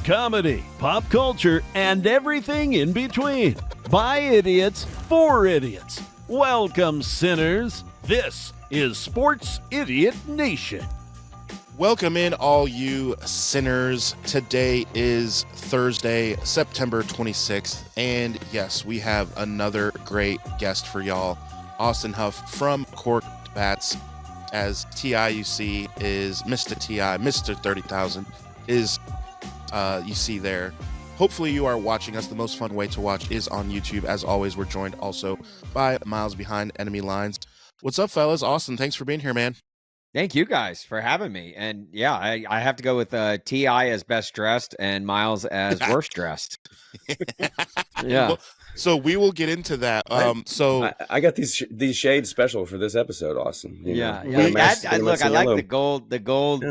comedy, pop culture, and everything in between. By idiots, for idiots. Welcome, sinners. This is Sports Idiot Nation. Welcome in, all you sinners. Today is Thursday, September 26th, and yes, we have another great guest for y'all. Austin Huff from Korked Bats, as T.I. you see is Mr. T.I., Mr. 30,000 is you see there. Hopefully you are watching us. The most fun way to watch is on YouTube. As always, we're joined also by Miles behind enemy lines. What's up, fellas? Austin, thanks for being here, man. Thank you guys for having me. And yeah, I have to go with T.I. as best dressed and Miles as worst dressed. Yeah. Well, so we will get into that. I got these shades special for this episode, Austin. Yeah. Look, I like the gold. The gold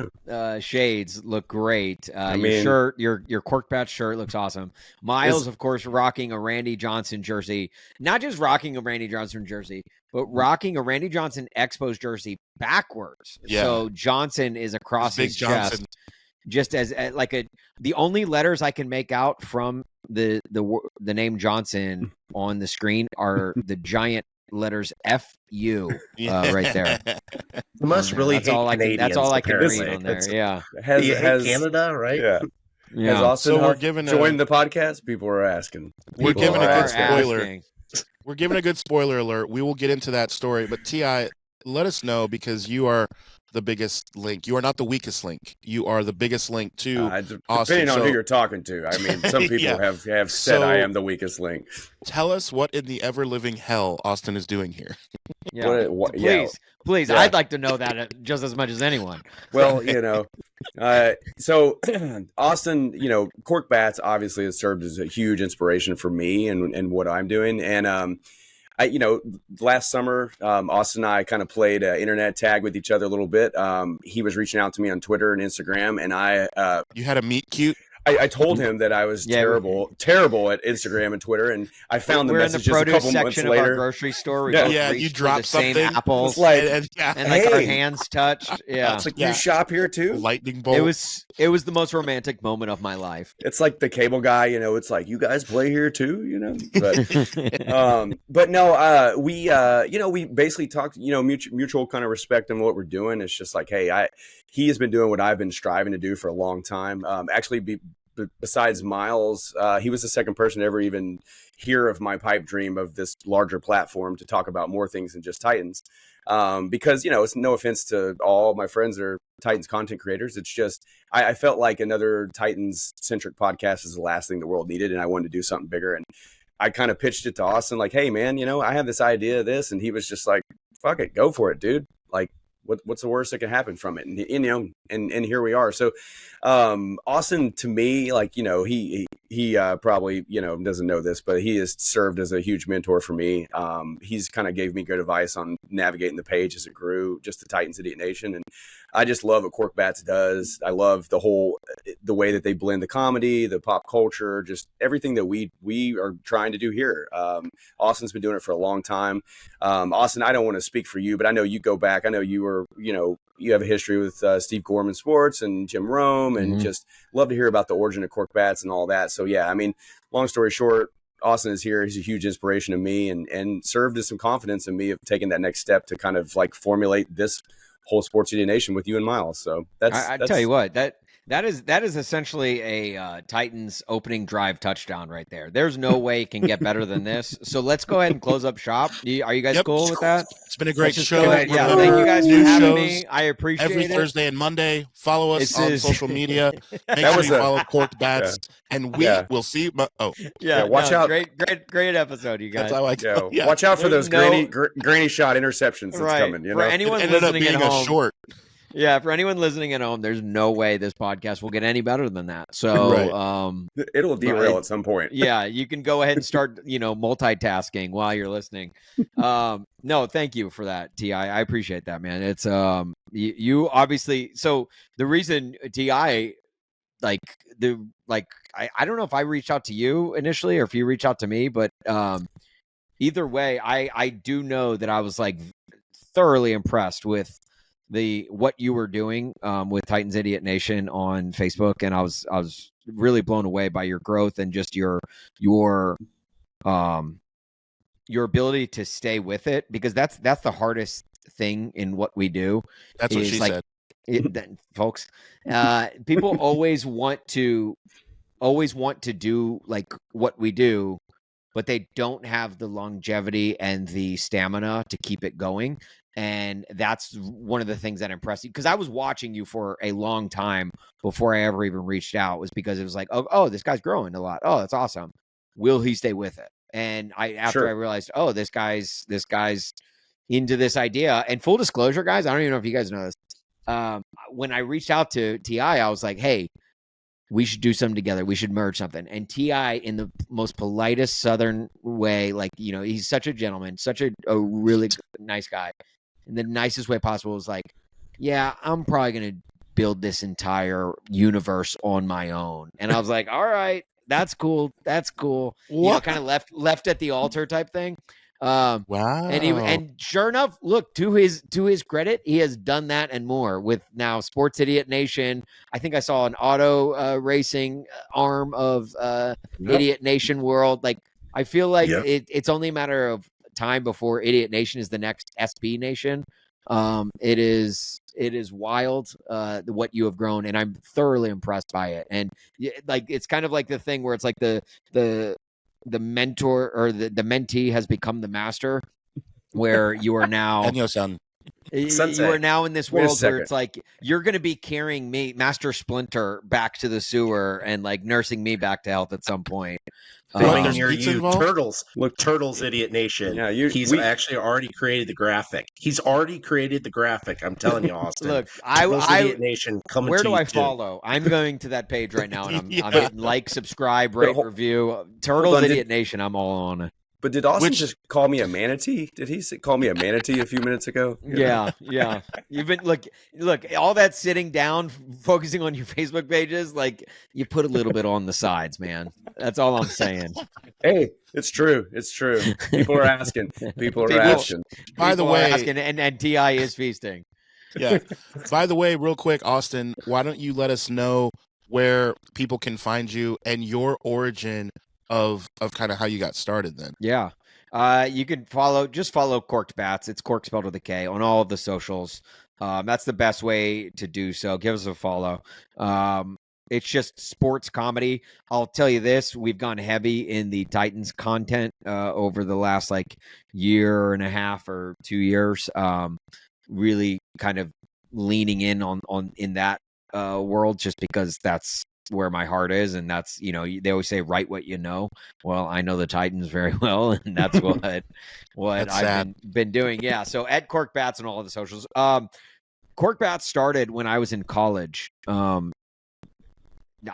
shades look great. Your shirt, your Korked Bat shirt looks awesome. Miles, of course, rocking a Randy Johnson jersey. Not just rocking a Randy Johnson jersey, but rocking a Randy Johnson Expos jersey backwards. Yeah. So Johnson is across his chest. Just as like the only letters I can make out from the name Johnson on the screen are the giant letters F-U right there. You must really hate Canadians. That's all I can read on there. Yeah. Has Canada, right? Yeah. Yeah. Has Austin we're giving joined the podcast? People are asking. We're giving a good spoiler. Asking. We're giving a good spoiler alert. We will get into that story, but T.I., let us know, because you are the biggest link. You are not the weakest link. You are the biggest link to Austin. Depending on who you're talking to. I mean, some people have said I am the weakest link. Tell us what in the ever-living hell Austin is doing here. Yeah. Please. Yeah. I'd like to know that just as much as anyone. Well, so Austin, Korked Bats obviously has served as a huge inspiration for me and what I'm doing. And last summer, Austin and I kind of played internet tag with each other a little bit. He was reaching out to me on Twitter and Instagram, and You had a meet cute? I told him that I was terrible at Instagram and Twitter, and I found the messages in the a couple produce months section later. of our grocery store. You dropped something. Same apples, and our hands touched. Yeah, it's like you shop here too. Lightning bolt. It was the most romantic moment of my life. It's like the cable guy, it's like, you guys play here too, But no, we basically talked, mutual kind of respect in what we're doing. It's just like, hey, he has been doing what I've been striving to do for a long time. Besides Miles, he was the second person to ever even hear of my pipe dream of this larger platform to talk about more things than just Titans. Because, it's no offense to all my friends that are Titans content creators. It's just, I felt like another Titans centric podcast is the last thing the world needed. And I wanted to do something bigger. And I kind of pitched it to Austin like, hey man, I have this idea of this. And he was just like, fuck it, go for it, dude. Like, what's the worst that can happen from it? And here we are. So, Austin, to me, like, he probably, doesn't know this, but he has served as a huge mentor for me. He's kind of gave me good advice on navigating the page as it grew, just the Titans Idiot Nation. And I just love what Korked Bats does. I love the way that they blend the comedy, the pop culture, just everything that we are trying to do here. Austin's been doing it for a long time. Austin, I don't want to speak for you, but I know you go back. I know you were, you have a history with Steve Gorman Sports and Jim Rome, and just love to hear about the origin of Korked Bats and all that. So yeah, I mean, long story short, Austin is here. He's a huge inspiration to me and served as some confidence in me of taking that next step to kind of like formulate this whole Sports Idiot Nation with you and Miles. So I tell you what, that is essentially a Titans opening drive touchdown right there. There's no way it can get better than this. So let's go ahead and close up shop. Are you guys cool with that? It's been a great show. Yeah, thank you guys for having me. I appreciate every it. Thursday and Monday. Follow us on social media. Make sure you follow Korked Bats, and we will see. Watch out! Great episode, you guys. That's how I go. Yeah. Watch out for those granny shot interceptions that's coming. For anyone listening at home, short. Yeah, for anyone listening at home, there's no way this podcast will get any better than that. So it'll derail at some point. Yeah, you can go ahead and start, multitasking while you're listening. No, thank you for that, T.I. I appreciate that, man. It's you obviously. So the reason T.I. I don't know if I reached out to you initially or if you reached out to me, but either way, I do know that I was like thoroughly impressed with what you were doing with Titans Idiot Nation on Facebook, and I was really blown away by your growth and just your ability to stay with it, because that's the hardest thing in what we do. That's what she said. Folks, people always want to do like what we do, but they don't have the longevity and the stamina to keep it going. And that's one of the things that impressed you, because I was watching you for a long time before I ever even reached out, was because it was like, oh, this guy's growing a lot. Oh, that's awesome. Will he stay with it? And after I realized, oh, this guy's into this idea. And full disclosure, guys, I don't even know if you guys know this. When I reached out to TI, I was like, hey, we should do something together. We should merge something. And TI, in the most politest Southern way, like, he's such a gentleman, such a really nice guy, in the nicest way possible, was like, yeah, I'm probably going to build this entire universe on my own. And I was like, all right, that's cool. That's cool. Kind of left at the altar type thing. Wow. And sure enough, look, to his credit, he has done that and more with now Sports Idiot Nation. I think I saw an auto racing arm of Idiot Nation World. Like, I feel like it's only a matter of time before Idiot Nation is the next SB Nation. It is wild what you have grown, and I'm thoroughly impressed by it. And like, it's kind of like the thing where it's like the mentor or the mentee has become the master, where you are now you are now in this world where it's like, you're going to be carrying me, Master Splinter, back to the sewer and like nursing me back to health at some point. Near you, Turtles. Look, Turtles Idiot Nation. Yeah, he's actually already created the graphic. He's already created the graphic. I'm telling you, Austin. Look, Idiot Nation coming. Where do I too. follow? I'm going to that page right now, and I'm hitting like, subscribe, rate, review. Turtles Idiot Nation. I'm all on it. But did Austin just call me a manatee? Did he call me a manatee a few minutes ago? Yeah. You've been look, all that sitting down, focusing on your Facebook pages, like, you put a little bit on the sides, man. That's all I'm saying. Hey, it's true. It's true. People are asking. By the way, and TI is feasting. Yeah. By the way, real quick, Austin, why don't you let us know where people can find you and your origin of kind of how you got started then? Yeah. You can follow Korked Bats. It's Korked spelled with a K on all of the socials. That's the best way to do so. Give us a follow. It's just sports comedy. I'll tell you this, we've gone heavy in the Titans content over the last like year and a half or 2 years. Really kind of leaning in on in that world, just because that's where my heart is, and that's, they always say, write what you know. Well, I know the Titans very well, and that's what I've been doing. Yeah. So at Korked Bats and all of the socials. Korked Bats started when I was in college. I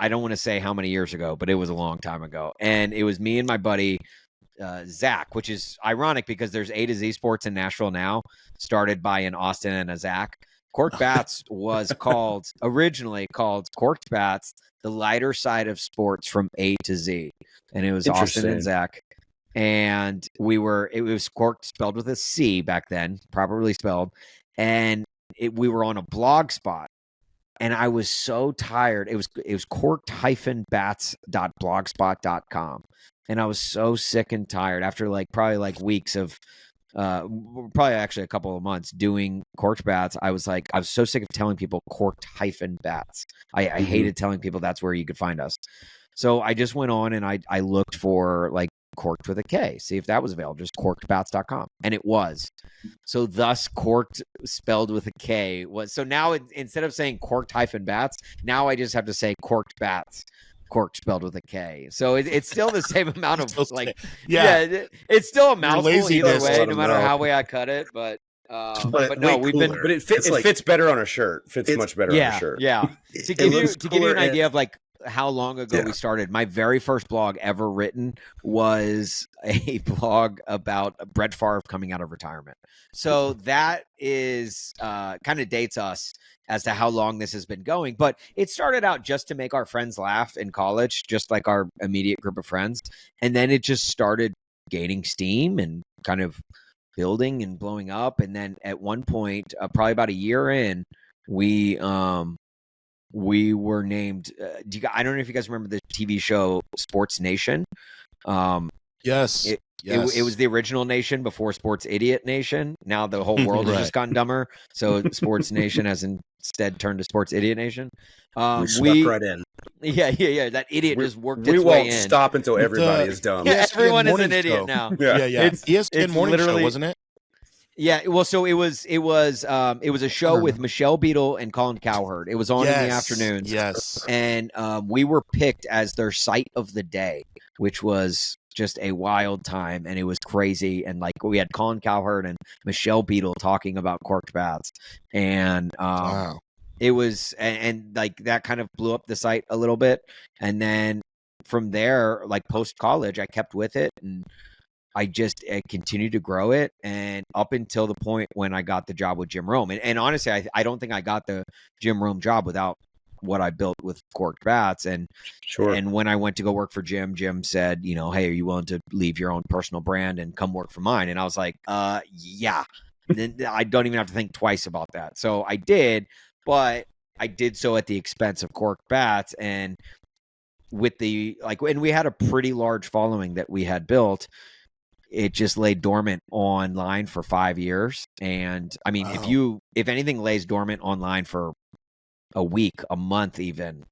don't want to say how many years ago, but it was a long time ago. And it was me and my buddy, Zach, which is ironic because there's A to Z Sports in Nashville now, started by an Austin and a Zach. Korked Bats was originally called Korked Bats, the lighter side of sports from A to Z. And it was Austin and Zach. And it was Korked spelled with a C back then, properly spelled. And we were on a blog spot. And I was so tired. It was korked-bats.blogspot.com. And I was so sick and tired after probably weeks of probably actually a couple of months doing Korked Bats. I was so sick of telling people Korked-bats. I hated telling people that's where you could find us. So I just went on and I looked for like Korked with a K, see if that was available, just korkedbats.com. And it was. So thus Korked spelled with a K was. So now instead of saying Korked-bats, now I just have to say Korked Bats. Korked spelled with a K. So it's still the same amount of it's still a mouthful either way, no matter how way I cut it. But no, it fits better on a shirt. Fits much better on a shirt. Yeah. To give you an idea of like how long ago we started, my very first blog ever written was a blog about Brett Favre coming out of retirement. So that is kind of dates us as to how long this has been going. But it started out just to make our friends laugh in college, just like our immediate group of friends. And then it just started gaining steam and kind of building and blowing up. And then at one point, probably about a year in, we were named. I don't know if you guys remember the TV show Sports Nation. Yes. It was the original Nation before Sports Idiot Nation. Now the whole world has just gotten dumber. So Sports Nation has instead turned to Sports Idiot Nation. We snuck right in. Yeah. That idiot just worked We its way won't in. stop until everybody is dumb. Yeah, ESPN everyone is morning an idiot show. now. Yeah. ESPN It's morning show, literally- wasn't it? Yeah, well, so it was a show with Michelle Beadle and Colin Cowherd. It was on in the afternoons. Yes. And we were picked as their site of the day, which was just a wild time, and it was crazy. And like we had Colin Cowherd and Michelle Beadle talking about corked bats, and Wow. it was and like that kind of blew up the site a little bit. And then from there, like post college, I kept with it, and I continued to grow it, and up until the point when I got the job with Jim Rome. And honestly, I don't think I got the Jim Rome job without what I built with Korked Bats. And Sure. And when I went to go work for Jim said, you know, hey, are you willing to leave your own personal brand and come work for mine? And I was like, yeah. Then I don't even have to think twice about that. So I did, but I did so at the expense of Korked Bats. And with and we had a pretty large following that we had built. It just lay dormant online for 5 years. And I mean, if anything lays dormant online for a week, a month, even,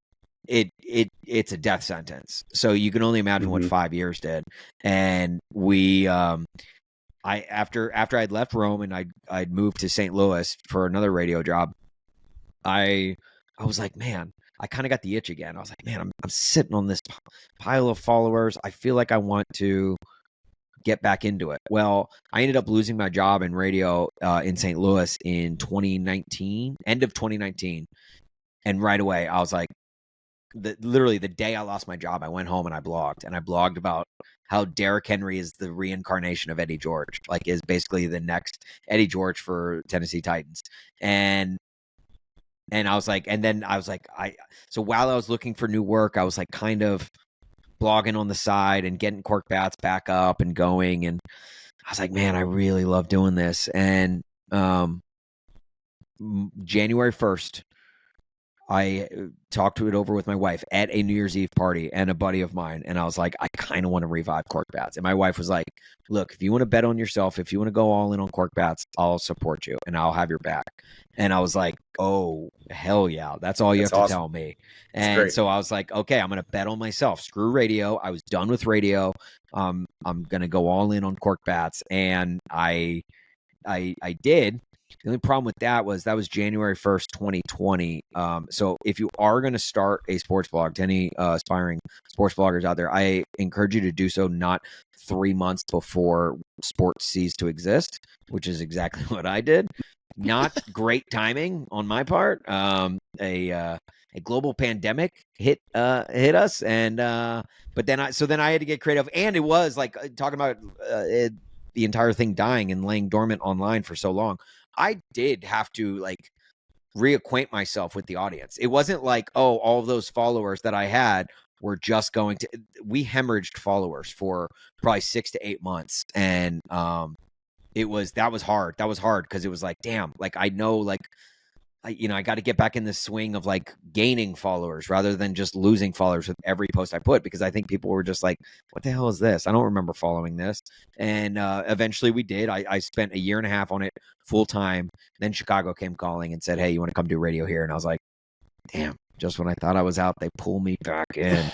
it's a death sentence. So you can only imagine what 5 years did. And we, after I'd left Rome and I'd moved to St. Louis for another radio job, I was like, man, I kind of got the itch again. I was like, man, I'm sitting on this pile of followers. I feel like I want to get back into it. Well, I ended up losing my job in radio in St. Louis in 2019, end of 2019. And right away, I was like, literally the day I lost my job, I went home and I blogged about how Derrick Henry is the reincarnation of Eddie George, like is basically the next Eddie George for Tennessee Titans. And I was like, so while I was looking for new work, I was like kind of blogging on the side and getting Korked Bats back up and going. And I was like, man, I really love doing this. And January 1st, I talked it over with my wife at a New Year's Eve party and a buddy of mine. And I was like, I kind of want to revive Korked Bats. And my wife was like, look, if you want to bet on yourself, if you want to go all in on Korked Bats, I'll support you and I'll have your back. And I was like, oh, hell yeah. That's all you have to tell me. And so I was like, okay, I'm going to bet on myself. Screw radio. I was done with radio. I'm going to go all in on Korked Bats. And I did. The only problem with that was January 1st, 2020. So if you are going to start a sports blog, to any aspiring sports bloggers out there, I encourage you to do so not 3 months before sports ceased to exist, which is exactly what I did. Not great timing on my part. A global pandemic hit us, and but then I had to get creative, and it was like talking about the entire thing dying and laying dormant online for so long. I did have to like reacquaint myself with the audience. It wasn't like, oh, all of those followers that I had were just going to. We hemorrhaged followers for probably 6 to 8 months, and that was hard. That was hard because it was like, damn, like I know, like I got to get back in the swing of like gaining followers rather than just losing followers with every post I put, because I think people were just like, what the hell is this? I don't remember following this. And eventually we did. I spent 1.5 years on it full time. Then Chicago came calling and said, hey, you want to come do radio here? And I was like, damn, just when I thought I was out, they pull me back in.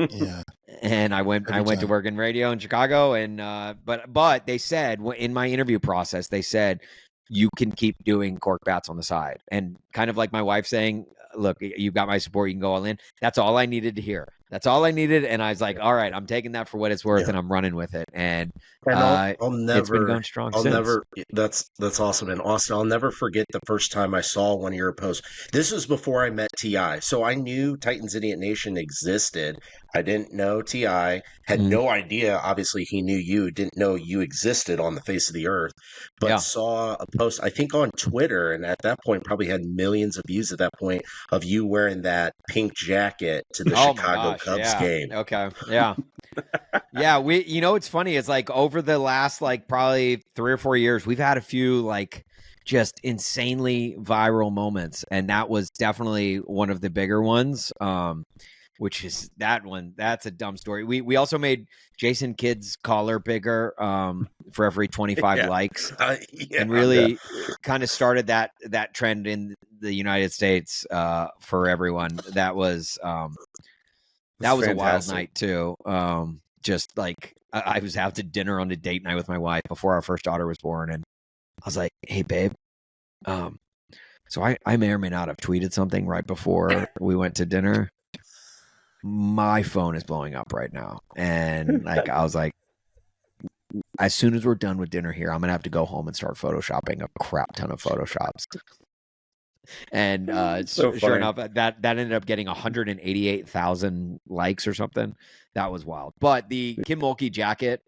Yeah. And I went to work in radio in Chicago. And but they said in my interview process, they said, you can keep doing Korked Bats on the side. And kind of like my wife saying, look, you've got my support, you can go all in. That's all I needed to hear. That's all I needed. And I was like, all right, I'm taking that for what it's worth, and I'm running with it. And I'll never, it's been going strong since. That's awesome. And Austin, I'll never forget the first time I saw one of your posts. This was before I met TI. So I knew Titans Idiot Nation existed. I didn't know TI, had no idea. Obviously, he knew you, didn't know you existed on the face of the earth, but saw a post, I think on Twitter, and at that point probably had millions of views at that point, of you wearing that pink jacket to the Chicago Cubs yeah. game. Okay. Yeah. Yeah. It's funny. It's like over the last like probably 3 or 4 years, we've had a few like just insanely viral moments. And that was definitely one of the bigger ones. Which is that one. That's a dumb story. We also made Jason Kidd's collar bigger for every 25 likes. And really kind of started that trend in the United States for everyone. That was that was a wild night too. Just like I was out to dinner on a date night with my wife before our first daughter was born, and I was like, "Hey, babe, so I may or may not have tweeted something right before we went to dinner. My phone is blowing up right now," and like I was like, as soon as we're done with dinner here, I'm gonna have to go home and start photoshopping a crap ton of photoshops. And sure enough, that ended up getting 188,000 likes or something. That was wild. But the Kim Mulkey jacket,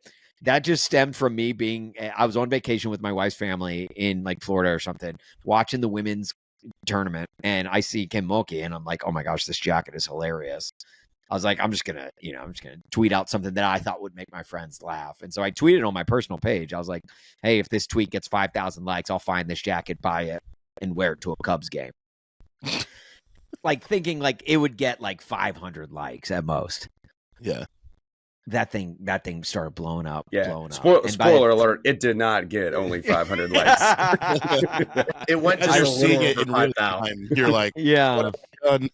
that just stemmed from me I was on vacation with my wife's family in like Florida or something, watching the women's tournament, and I see Kim Mulkey, and I'm like, oh my gosh, this jacket is hilarious. I was like, I'm just gonna tweet out something that I thought would make my friends laugh. And so I tweeted on my personal page. I was like, hey, if this tweet gets 5,000 likes, I'll find this jacket, buy it, and wear it to a Cubs game. Like thinking like it would get like 500 likes at most. Yeah. That thing started blowing up. Yeah. Blowing up. Spoiler alert, it did not get only 500 likes. It went As just you're a seeing little it in over real 5,000. time, you're like, yeah. what have I done?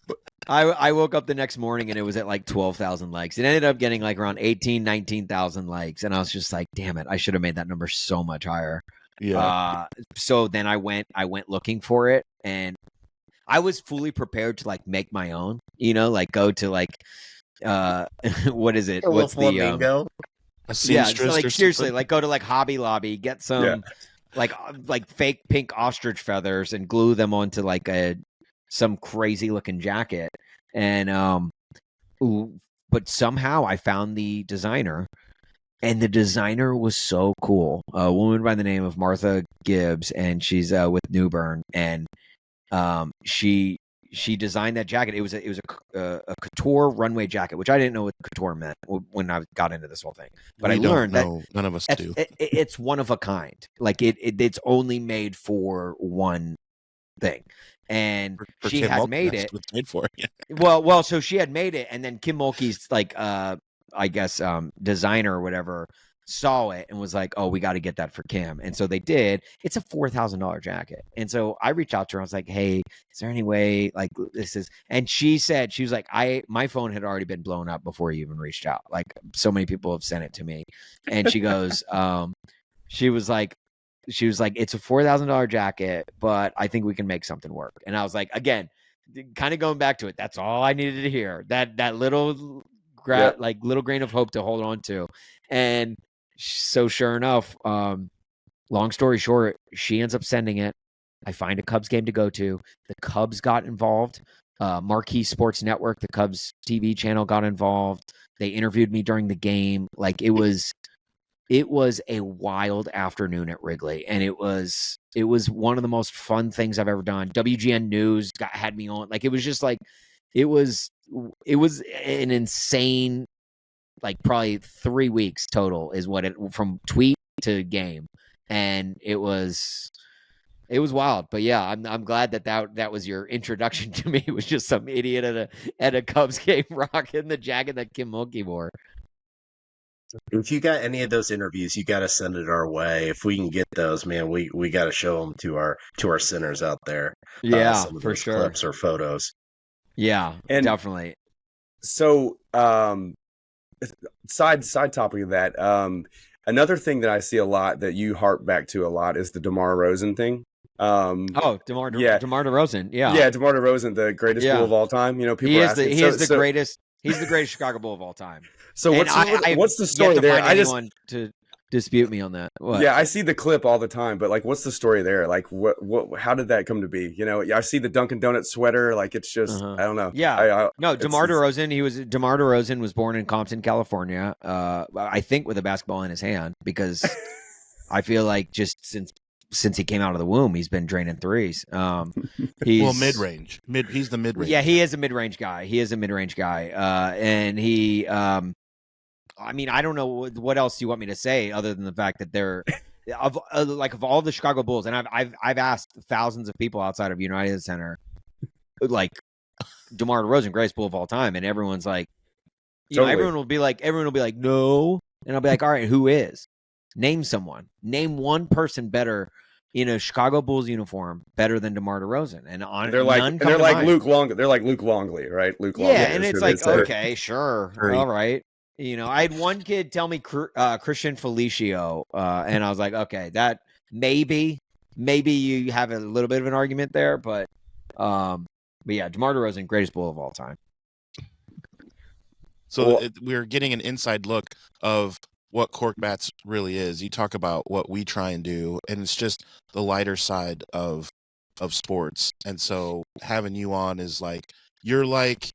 I woke up the next morning and it was at like 12,000 likes. It ended up getting like around 18, 19,000 likes. And I was just like, damn it, I should have made that number so much higher. Yeah. So then I went looking for it, and I was fully prepared to like make my own, like go to like, what is it? What's the, A seamstress so like or seriously, something? like go to like Hobby Lobby, get some like fake pink ostrich feathers and glue them onto like some crazy looking jacket. And but somehow I found the designer, and the designer was so cool. A woman by the name of Martha Gibbs, and she's with Newburn, and she designed that jacket. It was a couture runway jacket, which I didn't know what couture meant when I got into this whole thing. But I learned that none of us do. It's one of a kind. Like it's only made for one thing. And For she Kim had Mulkey, made that's it. what it's made for. Yeah. Well, so she had made it, and then Kim Mulkey's like I guess designer or whatever saw it and was like, oh, we got to get that for Kim. And so they did. It's a $4,000 jacket. And so I reached out to her. I was like, hey, is there any way like this is, and she said, she was like, my phone had already been blown up before you even reached out. Like so many people have sent it to me. And she goes, she was like, it's a $4,000 jacket, but I think we can make something work. And I was like, again, kind of going back to it. That's all I needed to hear. That little little grain of hope to hold on to. And so sure enough, long story short, she ends up sending it. I find a Cubs game to go to. The Cubs got involved. Marquee Sports Network, the Cubs TV channel, got involved. They interviewed me during the game. Like it was a wild afternoon at Wrigley, and it was one of the most fun things I've ever done. WGN News had me on. Like it was just like it was an insane, like probably 3 weeks total is what it from tweet to game, and it was wild. But yeah, I'm glad that was your introduction to me. It was just some idiot at a Cubs game rocking the jacket that Kim Mulkey wore. If you got any of those interviews, you got to send it our way. If we can get those, man, we got to show them to our sinners out there. Yeah, some of for those sure. clips or photos. Yeah, And definitely. So, side topic of that, another thing that I see a lot that you harp back to a lot is the DeMar DeRozan thing. DeMar DeRozan. Yeah. Yeah, DeMar DeRozan, the greatest Bull of all time. People he are is asking. the greatest. He's the greatest Chicago Bull of all time. So what's the story there? I just want to dispute me on that. What? Yeah, I see the clip all the time, but like, what's the story there? Like, what? How did that come to be? I see the Dunkin' Donuts sweater. Like, it's just, I don't know. Yeah, no, DeMar DeRozan was born in Compton, California. I think with a basketball in his hand, because I feel like just since since he came out of the womb, he's been draining threes. He's mid-range. He's the mid-range. Yeah, he is a mid-range guy. And he, I mean, I don't know what else you want me to say other than the fact that they're of all the Chicago Bulls, and I've asked thousands of people outside of United Center, like DeMar DeRozan, greatest Bull of all time, and everyone's like, everyone will be like, no, and I'll be like, all right, who is? Name someone. Name one person better in a Chicago Bulls uniform better than DeMar DeRozan. And they're like Luke Longley. They're like Luke Longley, right? Luke Longley. Yeah, and it's like, okay, sure, all right. I had one kid tell me Christian Felicio, and I was like, okay, that maybe you have a little bit of an argument there, but yeah, DeMar DeRozan, greatest Bull of all time. So we're getting an inside look of what Korked Bats really is. You talk about what we try and do, and it's just the lighter side of sports. And so having you on is like, you're like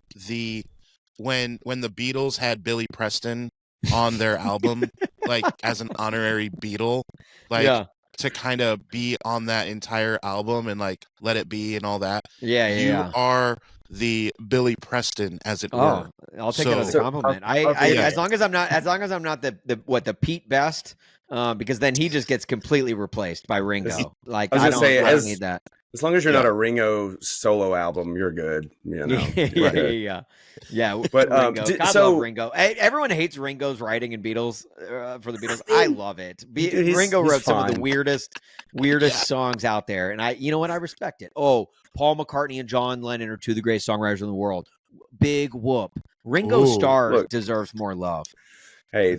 when the Beatles had Billy Preston on their album, like as an honorary Beatle, to kind of be on that entire album and like Let It Be and all that. You are the Billy Preston, as it were. I'll take it as a compliment. As long as I'm not the Pete Best, because then he just gets completely replaced by Ringo. Like I don't need that. As long as you're not a Ringo solo album, you're good. Yeah. But I love Ringo. Everyone hates Ringo's writing in Beatles for the Beatles. I love it. Ringo wrote some of the weirdest songs out there, and you know what? I respect it. Oh, Paul McCartney and John Lennon are two of the greatest songwriters in the world. Big whoop. Ringo Starr deserves more love. Hey,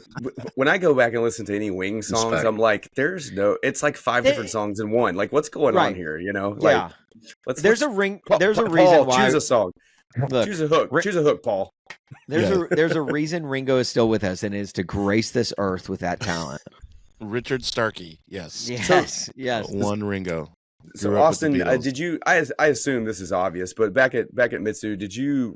when I go back and listen to any Wings songs, I'm like, it's like 5 different songs in one. Like, what's going on here? Like, there's a reason why. Choose a song. Look, choose a hook. Choose a hook, Paul. There's a reason Ringo is still with us, and it is to grace this earth with that talent. Richard Starkey, yes. Yes. One Ringo. So Austin, did you? I assume this is obvious, but back at Mitsu, did you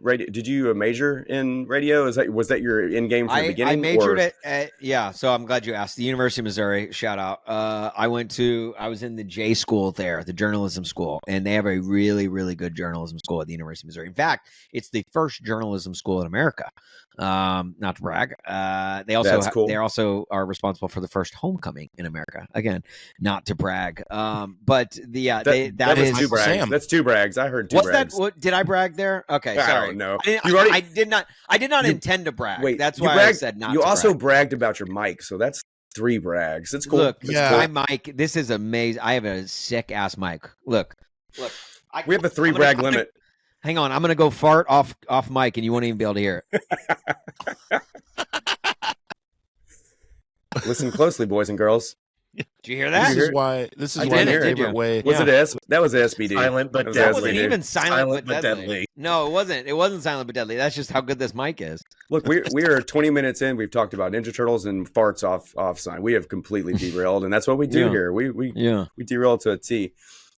major in radio? Was that your end game from the beginning? I majored at So I'm glad you asked. The University of Missouri, shout out. I was in the J school there, the journalism school, and they have a really, really good journalism school at the University of Missouri. In fact, it's the first journalism school in America. Not to brag. They also are responsible for the first homecoming in America. Again, not to brag. But that is two brags. That's two brags. I heard two brags. Did I brag there? Okay, sorry. No, I did not intend to brag. Wait, that's why I said not. You to also brag. bragged about your mic, so that's 3 brags. It's cool. Look, my mic. This is amazing. I have a sick ass mic. Look. We have a 3 brag limit. Hang on, I'm gonna go fart off mic, and you won't even be able to hear it. Listen closely, boys and girls. Did you hear that? This is why my favorite way. Was it that was SBD. Silent but that wasn't even silent but deadly. No, it wasn't. It wasn't silent but deadly. That's just how good this mic is. Look, we are 20 minutes in. We've talked about Ninja Turtles and farts off sign. We have completely derailed, and that's what we do here. We derail to a T.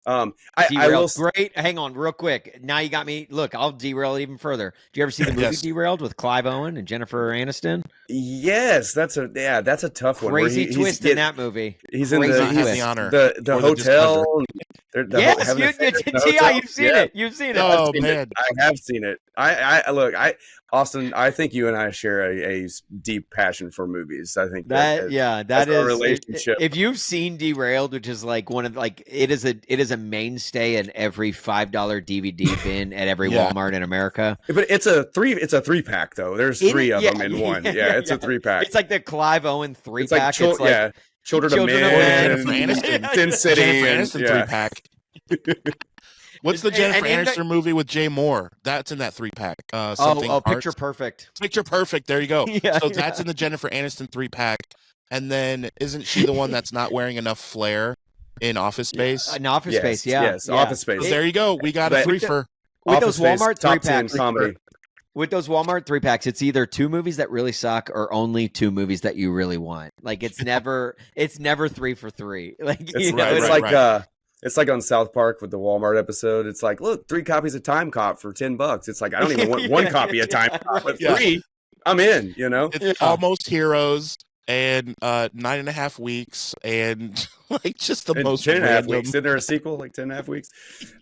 I will great. Hang on, real quick. Now you got me. Look, I'll derail it even further. Did you ever see the movie Derailed with Clive Owen and Jennifer Aniston? Yes, that's a tough one. Crazy twist in that movie. He's in the honor, the hotel. Yes, you've seen it. You've seen it. Oh man, I have seen it. Austin, I think you and I share a deep passion for movies. I think that is our relationship. If you've seen Derailed, which is like one of it is a mainstay in every $5 DVD bin at every Walmart in America. But it's a 3-pack though. There's 3 of them in one. Yeah, it's a 3-pack. It's like the Clive Owen 3-pack. Children of Men, Sin City, Jennifer Aniston 3-pack. What's the Jennifer Aniston movie with Jay Moore? That's in that 3-pack. Picture Perfect. Picture Perfect. There you go. That's in the Jennifer Aniston 3-pack. And then isn't she the one that's not wearing enough flair in Office Space? In Office Space, Yes, Office Space. So there you go. We got a free for with those Walmart top 3-packs. 10 comedy. With those Walmart 3-packs, it's either 2 movies that really suck or only 2 movies that you really want. Like it's never 3 for 3. Like it's like on South Park with the Walmart episode. It's like, look, 3 copies of Time Cop for $10. It's like I don't even want 1 copy of Time Cop, but 3, I'm in. It's Almost Heroes. and 9.5 weeks, and like just the And most 10 and a half random weeks. Isn't there a sequel? Like 10 and a half weeks?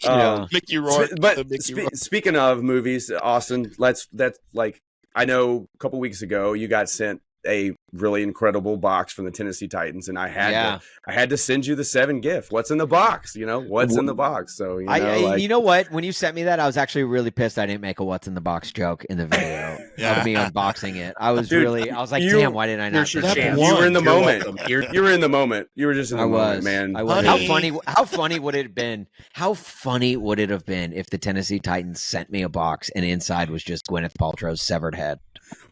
Yeah. Mickey Rourke. But the Mickey Rourke. speaking of movies, Austin, that's like, I know a couple weeks ago you got sent a really incredible box from the Tennessee Titans, and I had to send you the 7 gift. What's in the box? What's in the box? So you know what? When you sent me that, I was actually really pissed I didn't make a "What's in the box" joke in the video of me unboxing it. I was like, damn, why didn't I not? Here's your chance. You were in the You're moment. welcome. You were in the moment. You were just in the moment, man. I was. Honey. How funny would it have been? How funny would it have been if the Tennessee Titans sent me a box and inside was just Gwyneth Paltrow's severed head?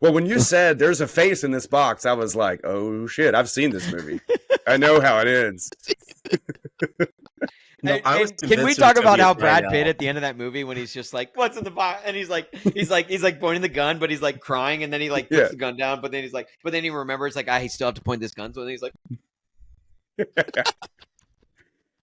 Well, when you said there's a face in this box, I was like, oh shit, I've seen this movie. I know how it ends. No, I was Can we convinced talk it was about gonna how be Brad right Pitt now. at the end of that movie when he's just like, "What's in the box?" and he's like pointing the gun, but he's like crying, and then he like puts the gun down, but then he's like, but then he remembers like, I still have to point this gun, so then he's like,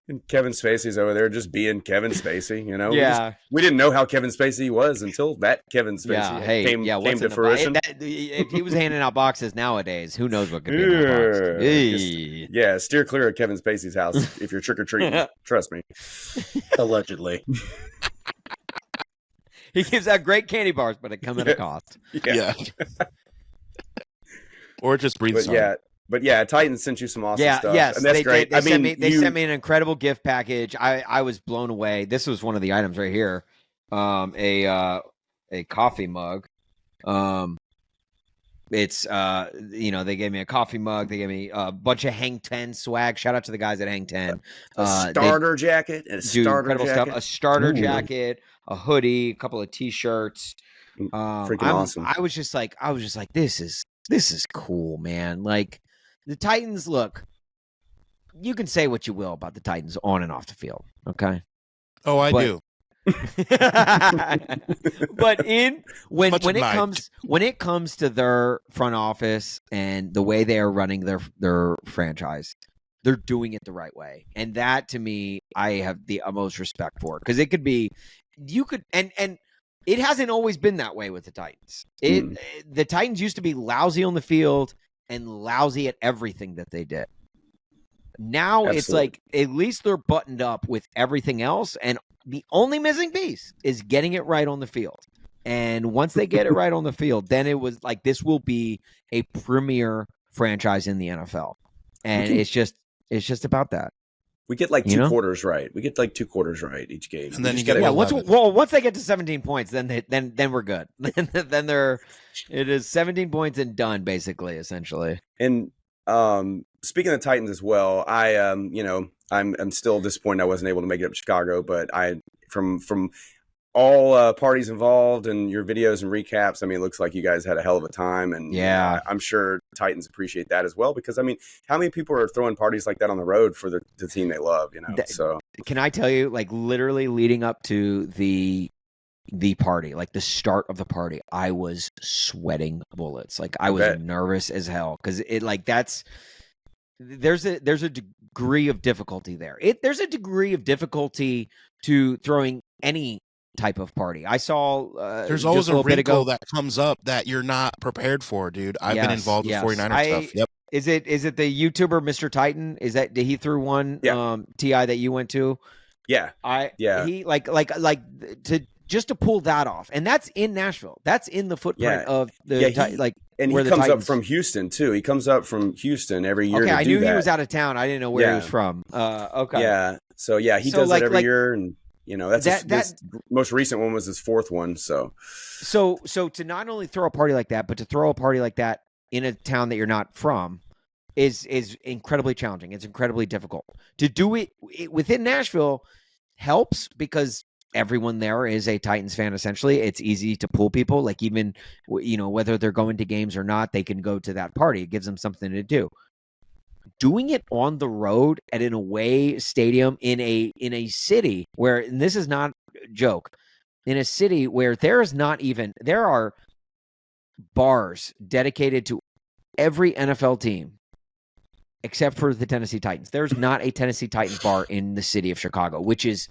And Kevin Spacey's over there just being Kevin Spacey, yeah, We didn't know how Kevin Spacey was until that Kevin Spacey came what's to in the fruition. if he was handing out boxes nowadays, who knows what could be in that box? Hey. Yeah, steer clear of Kevin Spacey's house if you're trick-or-treating. Trust me. Allegedly. He gives out great candy bars, but it comes at a cost. Yeah. Or just breathe. But yeah, Titans sent you some awesome stuff. Yes, and that's great. They sent me an incredible gift package. I was blown away. This was one of the items right here. A coffee mug. It's they gave me a coffee mug. They gave me a bunch of Hang 10 swag. Shout out to the guys at Hang 10. A starter jacket and a starter incredible jacket. stuff. A starter jacket, a hoodie, a couple of t-shirts. Freaking awesome. I was just like, this is cool, man. Like, the Titans, look, you can say what you will about the Titans on and off the field, okay? Oh, I do. But when it comes to their front office and the way they are running their franchise, they're doing it the right way. And that, to me, I have the utmost respect for, because it could be, and it hasn't always been that way with the Titans. The Titans used to be lousy on the field and lousy at everything that they did. Now It's like, at least they're buttoned up with everything else, and the only missing piece is getting it right on the field. And once they get it right on the field, then it was like, this will be a premier franchise in the NFL. And it's just about that. We get like two quarters right. We get like 2 quarters right each game. And then once they get to 17 points, then we're good. then it is 17 points and done, basically, essentially. And speaking of the Titans as well, I'm still disappointed I wasn't able to make it up to Chicago, but from all parties involved and your videos and recaps, I mean, it looks like you guys had a hell of a time, and I'm sure Titans appreciate that as well, because I mean, how many people are throwing parties like that on the road for the team they love, So can I tell you, like, literally leading up to the party, like the start of the party, I was sweating bullets. Like, I was nervous as hell, because there's a degree of difficulty there. There's a degree of difficulty to throwing any type of party. I saw there's always a wrinkle that comes up that you're not prepared for, dude. I've been involved with 49er stuff. Yep. Is it the YouTuber Mr. Titan? Did he threw one TI that you went to? Yeah. He like to pull that off. And that's in Nashville. That's in the footprint of the and he comes up from Houston too. He comes up from Houston every year. Okay, I knew he was out of town. I didn't know where he was from. Okay. Yeah. So he does it every year, and this most recent one was his 4th one. So to not only throw a party like that, but to throw a party like that in a town that you're not from is incredibly challenging. It's incredibly difficult. To do it within Nashville helps, because everyone there is a Titans fan. Essentially, it's easy to pull people. Like, even whether they're going to games or not, they can go to that party. It gives them something to do. Doing it on the road at an away stadium in a city where, and this is not a joke, in a city where there are bars dedicated to every NFL team except for the Tennessee Titans. There's not a Tennessee Titans bar in the city of Chicago, which is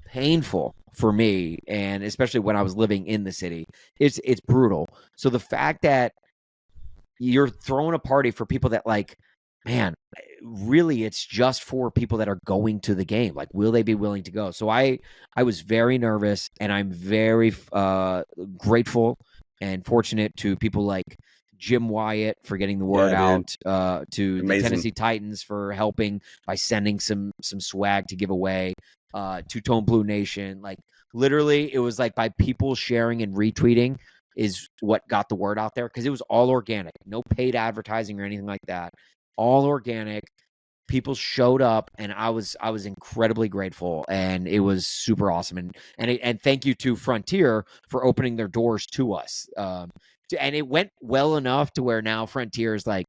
painful for me, and especially when I was living in the city. It's brutal. So the fact that you're throwing a party for people that like, man, really it's just for people that are going to the game. Like, will they be willing to go? So I was very nervous, and I'm very grateful and fortunate to people like Jim Wyatt for getting the word out, to the Tennessee Titans for helping by sending some swag to give away, Two-Tone Blue Nation. Like, literally, it was like by people sharing and retweeting is what got the word out there, because it was all organic, no paid advertising or anything like that, all organic. People showed up, and I was incredibly grateful, and it was super awesome. And thank you to Frontier for opening their doors to us. And it went well enough to where now Frontier is like,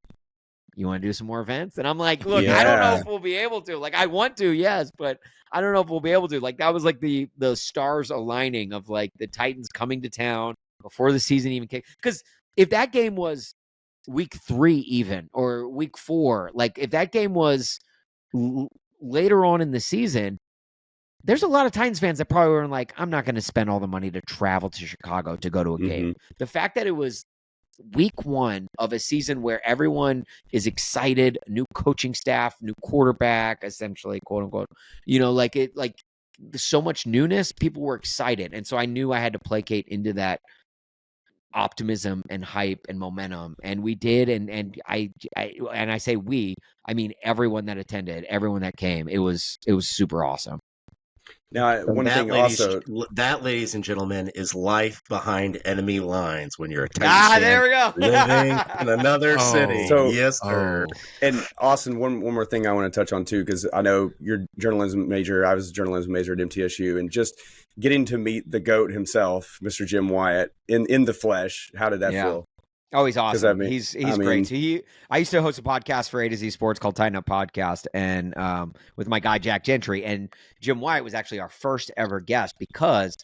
you want to do some more events? And I'm like, look, I don't know if we'll be able to. Like, I want to, yes, but I don't know if we'll be able to. Like, that was like the stars aligning of like the Titans coming to town before the season even came. Because if that game was week 3 even, or week 4, like if that game was later on in the season, there's a lot of Titans fans that probably were like, I'm not going to spend all the money to travel to Chicago to go to a game. The fact that it was week 1 of a season where everyone is excited, new coaching staff, new quarterback, essentially, quote unquote, like it, like so much newness, people were excited. And so I knew I had to placate into that optimism and hype and momentum, and we did. And I say we, I mean everyone that attended, everyone that came. It was super awesome. Now, one thing also, that, ladies and gentlemen, is life behind enemy lines when you're a Titans fan there we go. living in another city. So, yes, sir. And Austin, one more thing I want to touch on too, because I know you're a journalism major. I was a journalism major at MTSU, and just getting to meet the GOAT himself, Mr. Jim Wyatt, in the flesh. How did that feel? Oh, he's awesome. I mean, he's great. I used to host a podcast for A to Z Sports called Tighten Up Podcast, and with my guy Jack Gentry, and Jim Wyatt was actually our first ever guest, because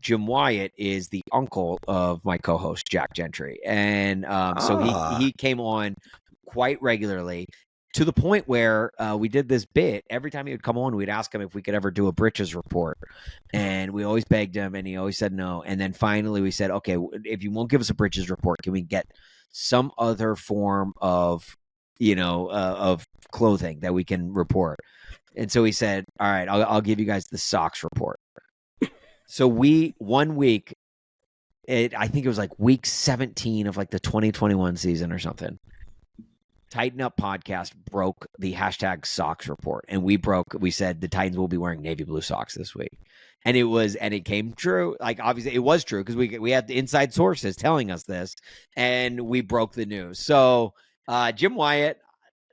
Jim Wyatt is the uncle of my co-host Jack Gentry, and so he came on quite regularly, to the point where we did this bit. Every time he would come on, we'd ask him if we could ever do a britches report. And we always begged him, and he always said no. And then finally we said, okay, if you won't give us a britches report, can we get some other form of, of clothing that we can report? And so he said, all right, I'll give you guys the socks report. So one week, I think it was like week 17 of like the 2021 season or something, Tighten Up Podcast broke the hashtag socks report, and we said the Titans will be wearing navy blue socks this week. And it came true. Like, obviously it was true, because we had the inside sources telling us this, and we broke the news. So Jim Wyatt,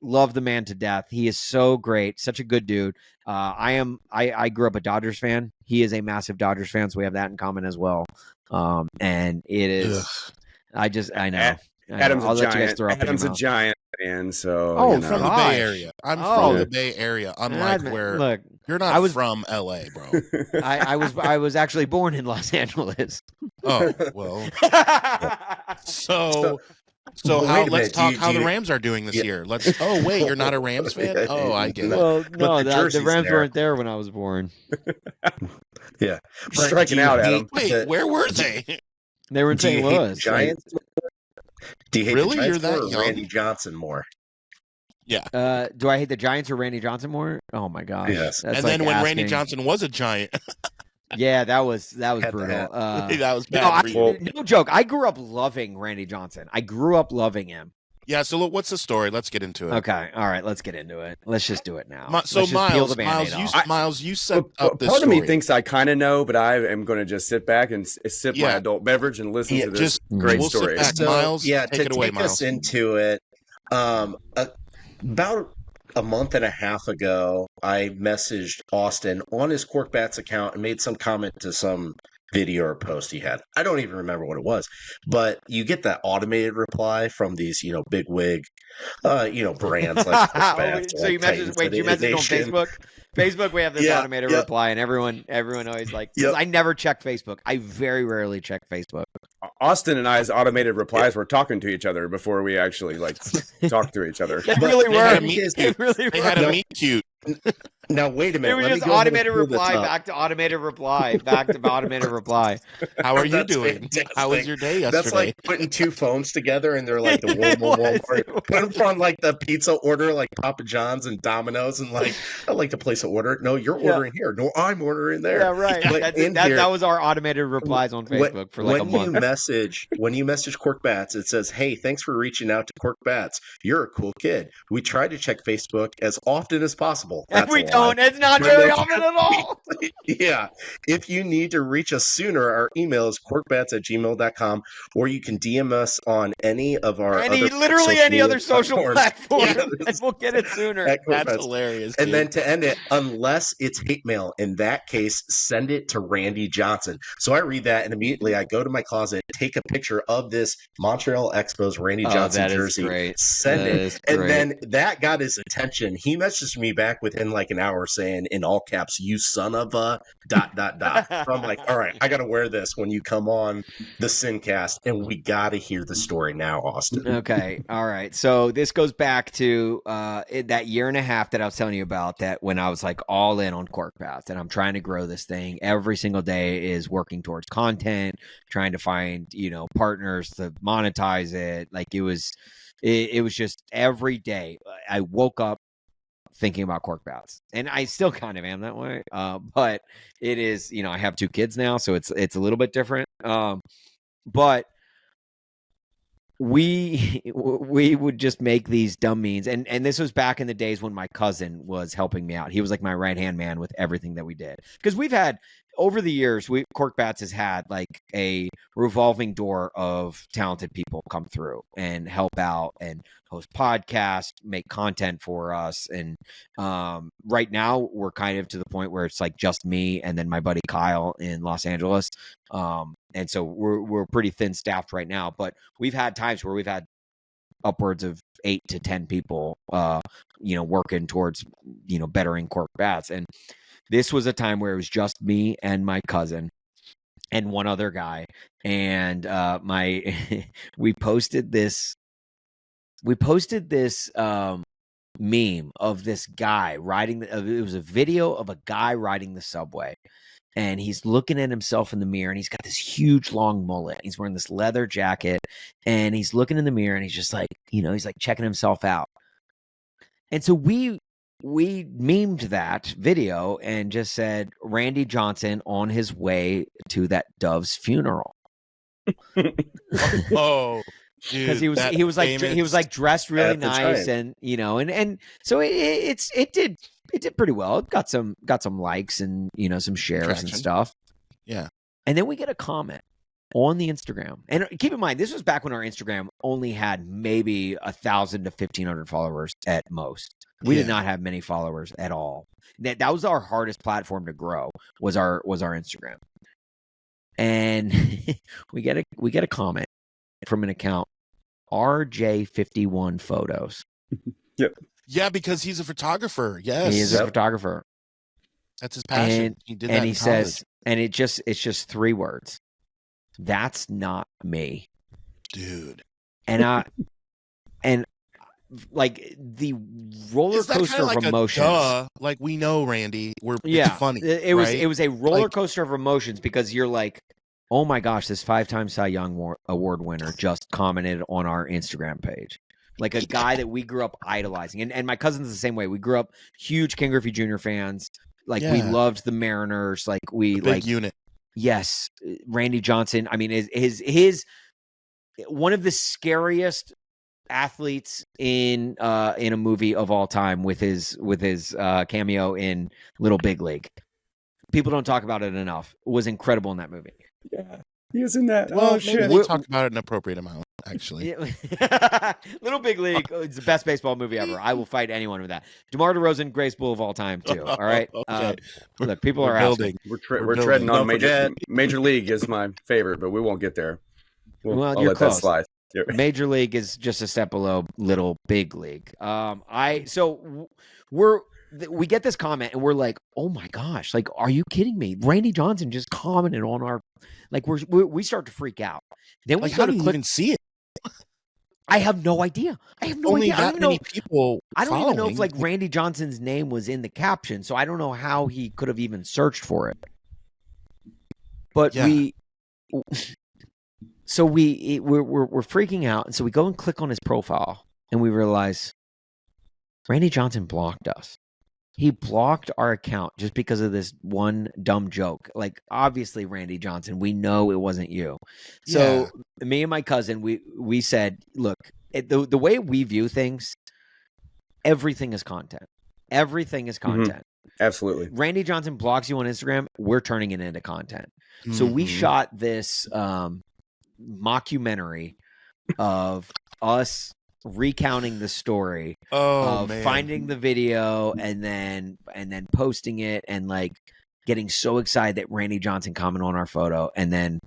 love the man to death. He is so great, such a good dude. I grew up a Dodgers fan. He is a massive Dodgers fan, so we have that in common as well. And it is, I know. Adam's I'll a let giant. You guys throw up Adam's a giant fan. So from the Bay Area. I'm from the Bay Area. Unlike where look, you're not from LA, bro. I was actually born in Los Angeles. Oh well. So let's talk how the Rams are doing this year. Oh wait, you're not a Rams fan? Oh, I get it. Well, no, the Rams weren't there when I was born. Yeah, striking out at them. Wait, where were they? They were in St. Louis. Giants. Do you hate really? the You're Giants that or young? Randy Johnson more? Yeah. Do I hate the Giants or Randy Johnson more? Oh my gosh. Yes. That's and like then when asking. Randy Johnson was a Giant. Yeah, that was brutal. That was bad. No joke. I grew up loving Randy Johnson. I grew up loving him. Yeah, so what's the story? Let's get into it. Okay, all right, let's get into it. Let's just do it now. Miles, you set up this part story. of me thinks I kind of know, but I am going to just sit back and sip my adult beverage and listen to this great story. Sit back, Miles. Take it away, Miles. Us into it. About a month and a half ago, I messaged Austin on his Cork Bats account and made some comment to some video or post he had. I don't even remember what it was, but you get that automated reply from these, big wig, brands like Cork Bats. So you messaged on Facebook? Facebook, we have this automated reply, and everyone always like, because I never check Facebook. I very rarely check Facebook. Austin and I's automated replies were talking to each other before we actually talk to each other. It really were. They had a meet cute. Now wait a minute. It was Let me just go ahead and automated pull this reply up. back to automated reply back to automated reply. How are you That's doing? fantastic. How was your day yesterday? That's like putting two phones together, and they're like the It was, or it put them on like the pizza order, like Papa John's and Domino's, and like I'd like to place an order. No, you're Yeah. ordering here. No, I'm ordering there. Yeah, right. But That's in it. That, here, that was our automated replies on Facebook for like a month. when you message Cork Bats, it says, "Hey, thanks for reaching out to Cork Bats. You're a cool kid. We try to check Facebook as often as possible." And That's we a lie. don't. It's not But very no, often at all. Yeah. If you need to reach us sooner, our email is corkbats@gmail.com, or you can DM us on any of our Literally any other social platform, Yeah, and we'll get it sooner. at Cork That's Bats. hilarious. And dude. then to end it, unless it's hate mail, in that case, send it to Randy Johnson. So I read that and immediately I go to my closet, take a picture of this Montreal Expos Randy Johnson that is jersey, great. send That it. is And great. then that got his attention. He messaged me back within like an hour saying in all caps, "You son of a ... So I'm like, all right, I got to wear this when you come on the Sincast, and we got to hear the story now, Austin. Okay. All right. So this goes back to that year and a half that I was telling you about, that when I was like all in on Cork Path, and I'm trying to grow this thing every single day, is working towards content, trying to find, partners to monetize it. Like it was just every day I woke up thinking about cork bats, and I still kind of am that way. But it is, I have 2 kids now, so it's a little bit different. But we would just make these dumb memes, and this was back in the days when my cousin was helping me out. He was like my right hand man with everything that we did, because we've had over the years, Cork Bats has had like a revolving door of talented people come through and help out and host podcasts, make content for us. And right now we're kind of to the point where it's like just me and then my buddy Kyle in Los Angeles. And so we're pretty thin staffed right now, but we've had times where we've had upwards of 8 to 10 people, working towards, bettering Cork Bats. And this was a time where it was just me and my cousin and one other guy. And we posted this meme of this guy riding it was a video of a guy riding the subway, and he's looking at himself in the mirror, and he's got this huge long mullet. He's wearing this leather jacket, and he's looking in the mirror, and he's just like, he's like checking himself out. And so we memed that video and just said Randy Johnson on his way to that Dove's funeral. Oh, because he was like dressed really nice, and and so it did pretty well. It got some likes and some shares Traction. and stuff. Yeah. And then we get a comment on the Instagram, and keep in mind, this was back when our Instagram only had maybe 1,000 to 1,500 followers at most. We did not have many followers at all. That was our hardest platform to grow, was our Instagram. And we get a comment from an account, RJ51 Photos. Yep. Yeah, because he's a photographer. Yes. He is a photographer. That's his passion. And he did that he in says, college. and it's just 3 words. That's not me. Dude. And like the roller coaster of emotions. Like, we know Randy. It's funny. It was a roller coaster of emotions, because you're like, oh my gosh, this 5-time Cy Young Award winner just commented on our Instagram page. Like a guy that we grew up idolizing. And my cousin's the same way. We grew up huge Ken Griffey Jr. fans. Like we loved the Mariners. Like we big unit. Yes, Randy Johnson. I mean, his one of the scariest athletes in a movie of all time, with his cameo in Little Big League. People don't talk about it enough. It was incredible in that movie. Yeah, he was in that. Well, shit. They talked about it an appropriate amount, actually. Little Big League. It's the best baseball movie ever. I will fight anyone with that. DeMar DeRozan, greatest Bull of all time, too. All right. Okay. Look, people We're are building. asking. We're treading on Don't Major League is my favorite, but we won't get there. Well, I'll you're let close. that slide. Major League is just a step below Little Big League. We get this comment and we're like, oh my gosh, like, are you kidding me? Randy Johnson just commented on our, like, we start to freak out. Then we Like, go how to do you click. even see it? I have no idea. I have no Only idea. that many people. I don't even know if following. like Randy Johnson's name was in the caption, so I don't know how he could have even searched for it. But Yeah. we're freaking out, and so we go and click on his profile, and we realize Randy Johnson blocked us. He blocked our account just because of this one dumb joke. Like, obviously, Randy Johnson, we know it wasn't you. So me and my cousin, we said, look, the way we view things, everything is content. Everything is content. Absolutely. Randy Johnson blocks you on Instagram, we're turning it into content. So we shot this mockumentary of us recounting the story of finding the video and then posting it and like getting so excited that Randy Johnson commented on our photo and then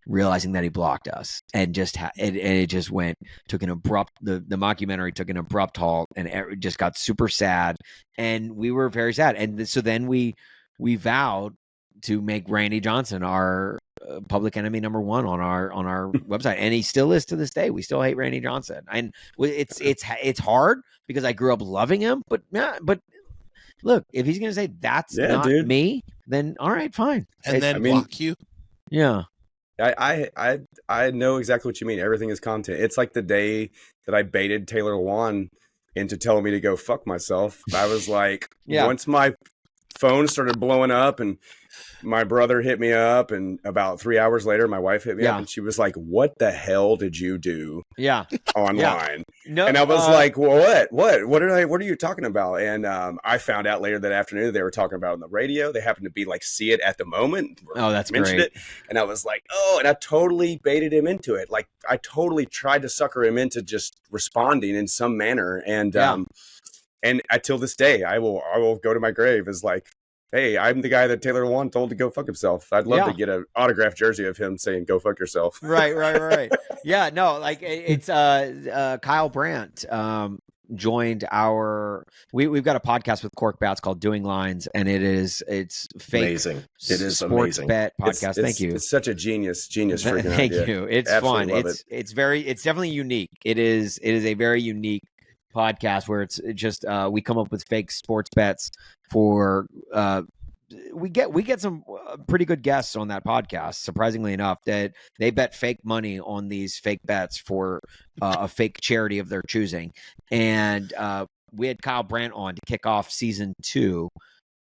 realizing that he blocked us and just it just took an abrupt the mockumentary took an abrupt halt and it just got super sad and we were very sad and so then we vowed to make Randy Johnson our public enemy number one on our website, and he still is to this day. We still hate Randy Johnson, and it's hard because I grew up loving him. But look, if he's gonna say that's not me, then all right, fine. And then block you. Yeah, I know exactly what you mean. Everything is content. It's like the day that I baited Taylor Lewan into telling me to go fuck myself. I was like, once my phone started blowing up and my brother hit me up, and about 3 hours later, my wife hit me up, and she was like, "What the hell did you do?" Online. No, and I was like, well, what are you talking about? And I found out later that afternoon they were talking about it on the radio. They happened to be like see it at the moment. Oh, that's mentioned great. It, and I was like, oh, and I totally baited him into it. Like I totally tried to sucker him into just responding in some manner. And until this day, I will go to my grave as like, hey, I'm the guy that Taylor Lewan told to go fuck himself. I'd love to get an autographed jersey of him saying "Go fuck yourself." Right. Yeah, no, like it's Kyle Brandt joined our. We've got a podcast with Korked called Doing Lines, and it's fake. Amazing. It is sports amazing. bet podcast. Thank you. It's such a genius freaking Thank idea. you. It's Absolutely fun. It's definitely unique. It is a very unique podcast where it's just we come up with fake sports bets for we get some pretty good guests on that podcast, surprisingly enough, that they bet fake money on these fake bets for a fake charity of their choosing. And we had Kyle Brandt on to kick off season 2,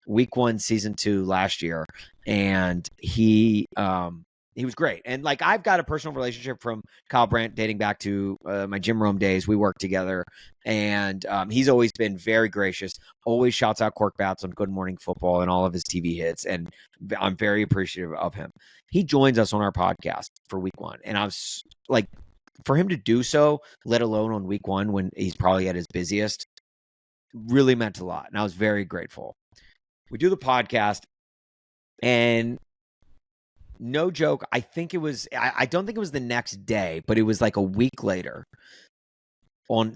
week 1, season 2 last year, and he was great. And like I've got a personal relationship from Kyle Brandt dating back to my gym room days. We worked together, and he's always been very gracious, always shouts out Korked on Good Morning Football and all of his TV hits, and I'm very appreciative of him. He joins us on our podcast for week 1, and I was like, for him to do so, let alone on week 1 when he's probably at his busiest, really meant a lot, and I was very grateful. We do the podcast, and no joke, I think it was, I don't think it was the next day, but it was like a week later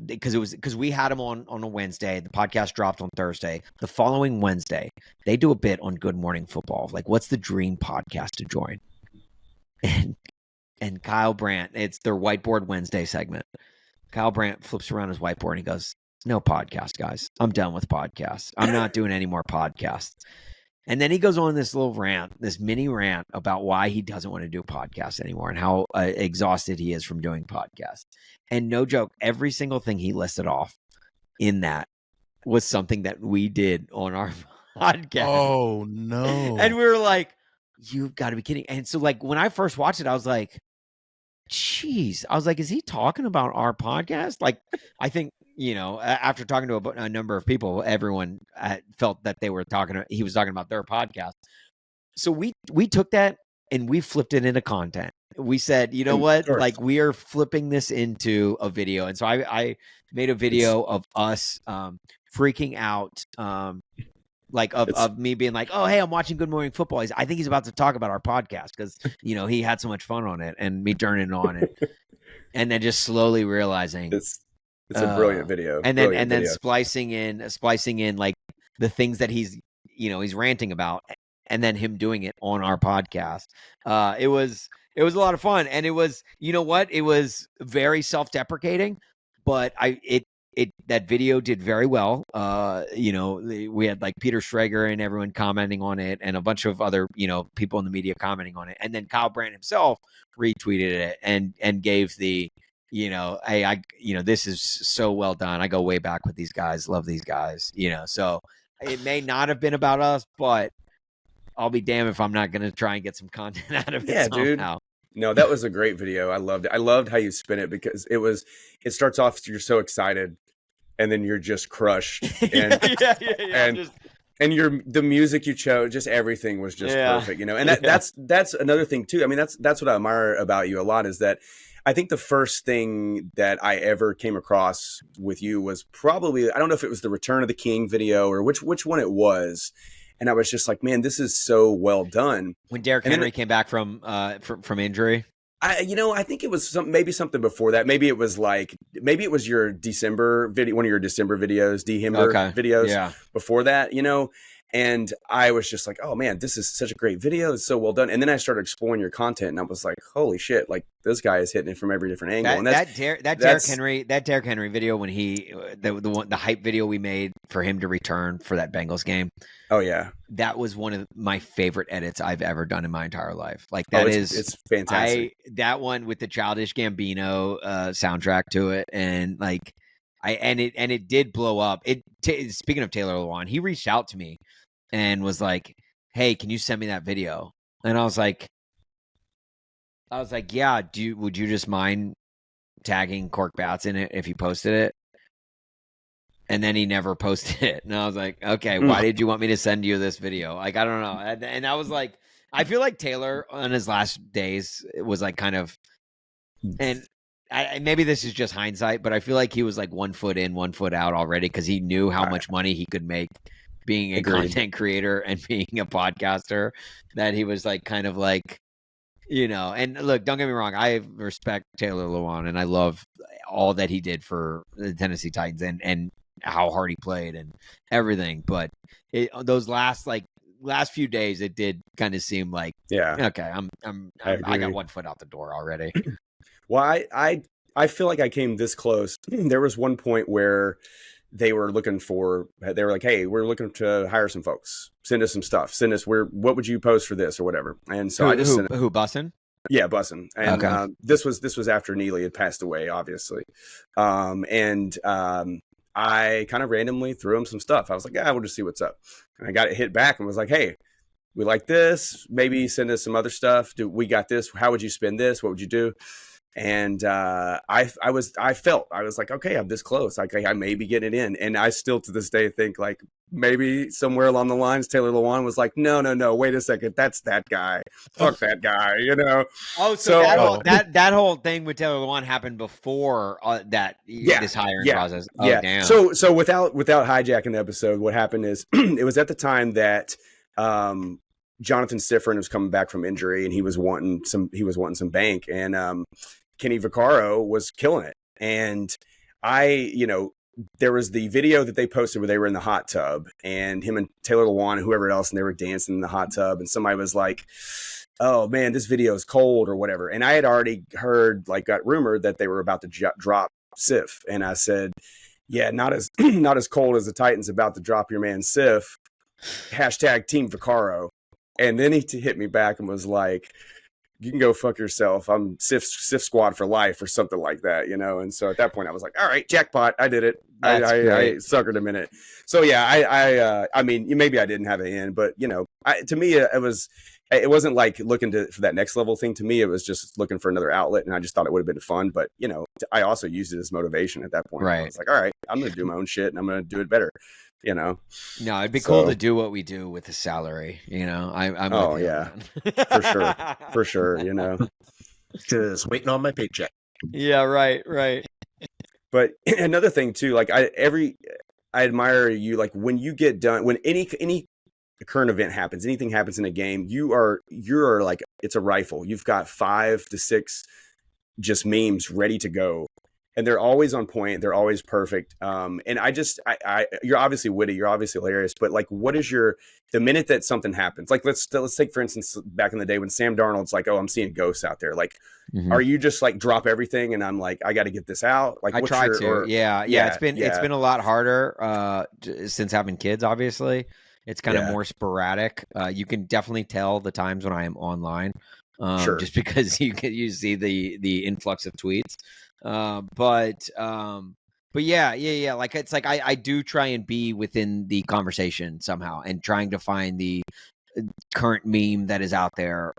because we had him on a Wednesday. The podcast dropped on Thursday. The following Wednesday, they do a bit on Good Morning Football. Like, what's the dream podcast to join? And Kyle Brandt, it's their Whiteboard Wednesday segment. Kyle Brandt flips around his whiteboard and he goes, no podcast, guys. I'm done with podcasts. I'm not doing any more podcasts. And then he goes on this little rant, this mini rant about why he doesn't want to do podcasts anymore and how exhausted he is from doing podcasts. And no joke, every single thing he listed off in that was something that we did on our podcast. Oh, no. And we were like, you've got to be kidding. And so like when I first watched it, I was like, geez. I was like, is he talking about our podcast? Like, I think, after talking to a number of people, everyone felt that he was talking about their podcast. So we took that and we flipped it into content. We said, you know what? Sure. Like, we are flipping this into a video. And so I made a video of us freaking out, of me being like, oh, hey, I'm watching Good Morning Football. I think he's about to talk about our podcast because, he had so much fun on it, and me turning on it. And then just slowly realizing it's a brilliant video. And then splicing in like the things that he's ranting about, and then him doing it on our podcast. It was It was a lot of fun, and it was, you know what? It was very self-deprecating, but that video did very well. We had like Peter Schrager and everyone commenting on it, and a bunch of other, people in the media commenting on it, and then Kyle Brandt himself retweeted it and gave the, hey, this is so well done. I go way back with these guys, love these guys, so it may not have been about us, but I'll be damned if I'm not going to try and get some content out of it somehow. Dude. No, that was a great video. I loved it. I loved how you spin it, because it starts off, you're so excited, and then you're just crushed. And the music you chose, just everything was just perfect, and that's another thing too. I mean, that's what I admire about you a lot, is that I think the first thing that I ever came across with you was probably, I don't know if it was the Return of the King video or which one it was. And I was just like, man, this is so well done. When Derrick Henry came back from injury. I think it was maybe something before that. Maybe it was your December video, one of your December videos, videos before that, and I was just like, oh man, this is such a great video. It's so well done. And then I started exploring your content, and I was like, holy shit, like this guy is hitting it from every different angle. That Derrick Henry video, when the hype video we made for him to return for that Bengals game. Oh yeah. That was one of my favorite edits I've ever done in my entire life. Like it's fantastic. That one with the Childish Gambino soundtrack to it, and like it did blow up. Speaking of Taylor Lewan, he reached out to me and was like, "Hey, can you send me that video?" And I was like, "Yeah, would you just mind tagging Cork Bats in it if you posted it?" And then he never posted it. And I was like, okay, why did you want me to send you this video? Like, I don't know. And I was like, I feel like Taylor on his last days was like kind of, and maybe this is just hindsight, but I feel like he was like 1 foot in, 1 foot out already, because he knew how much money he could make being a content creator and being a podcaster, that he was like kind of like, and look, don't get me wrong, I respect Taylor Lewan and I love all that he did for the Tennessee Titans and how hard he played and everything, but those last few days, it did kind of seem like, okay, I got 1 foot out the door already. Well, I feel like I came this close. There was one point where they were like, hey, we're looking to hire some folks. Send us some stuff. What would you post for this or whatever? And so who Bussin'? Yeah, Bussin'. And this was after Neely had passed away, obviously. I kind of randomly threw him some stuff. I was like, we'll just see what's up. And I got it hit back and was like, hey, we like this. Maybe send us some other stuff. We got this. How would you spend this? What would you do? And I was like, okay, I'm this close. Like, I may be getting it in. And I still to this day think like maybe somewhere along the lines, Taylor Lewan was like, no, wait a second. That's that guy. Fuck that guy, Oh, so that whole thing with Taylor Lewan happened before this hiring process. Oh, yeah. Damn. So without hijacking the episode, what happened is it was at the time that Jonathan Sifrin was coming back from injury, and he was wanting some bank, and Kenny Vaccaro was killing it. And there was the video that they posted where they were in the hot tub, and him and Taylor Lewan and whoever else, and they were dancing in the hot tub, and somebody was like, oh man, this video is cold or whatever. And I had already got rumored that they were about to drop Sif. And I said, yeah, not as cold as the Titans about to drop your man Sif. # Team Vaccaro. And then he hit me back and was like, you can go fuck yourself. I'm Sif Squad for life or something like that, And so at that point I was like, all right, jackpot. I did it. I suckered him in it. So yeah, I mean, maybe I didn't have it in, but to me, it wasn't like looking for that next level thing. To me, it was just looking for another outlet. And I just thought it would have been fun, but I also used it as motivation at that point. Right. I was like, all right, I'm going to do my own shit and I'm going to do it better. No, it'd be cool to do what we do with the salary. I'm for sure. Just waiting on my paycheck. Yeah, right. But another thing too, like I admire you. Like when you get done, when any current event happens, anything happens in a game, you're like, it's a rifle. You've got 5 to 6 just memes ready to go. and they're always on point. They're always perfect. And you're obviously witty. You're obviously hilarious. But like, what is the minute that something happens? Like, let's take, for instance, back in the day when Sam Darnold's like, oh, I'm seeing ghosts out there. Like, are you just like drop everything and I'm like, I got to get this out? Like, I try to. Yeah. It's been a lot harder since having kids, obviously. It's kind of more sporadic. You can definitely tell the times when I am online, just because you see the influx of tweets. But yeah. Like, it's like I do try and be within the conversation somehow, and trying to find the current meme that is out there.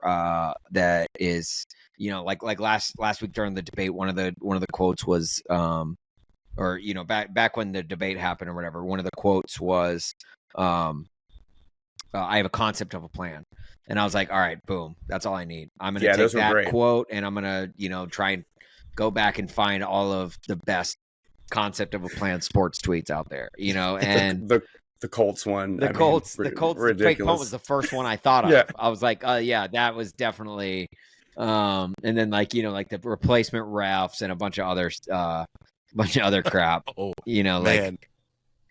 That is, like last week during the debate, one of the quotes was, or back when the debate happened or whatever, one of the quotes was, I have a concept of a plan. And I was like, all right, boom, that's all I need. I'm going to take that quote, and I'm going to, try and go back and find all of the best concept of a plan sports tweets out there, and the Colts one. The Colts fake punt was the first one I thought of. I was like, that was definitely, and then like the replacement refs and a bunch of other crap. Man.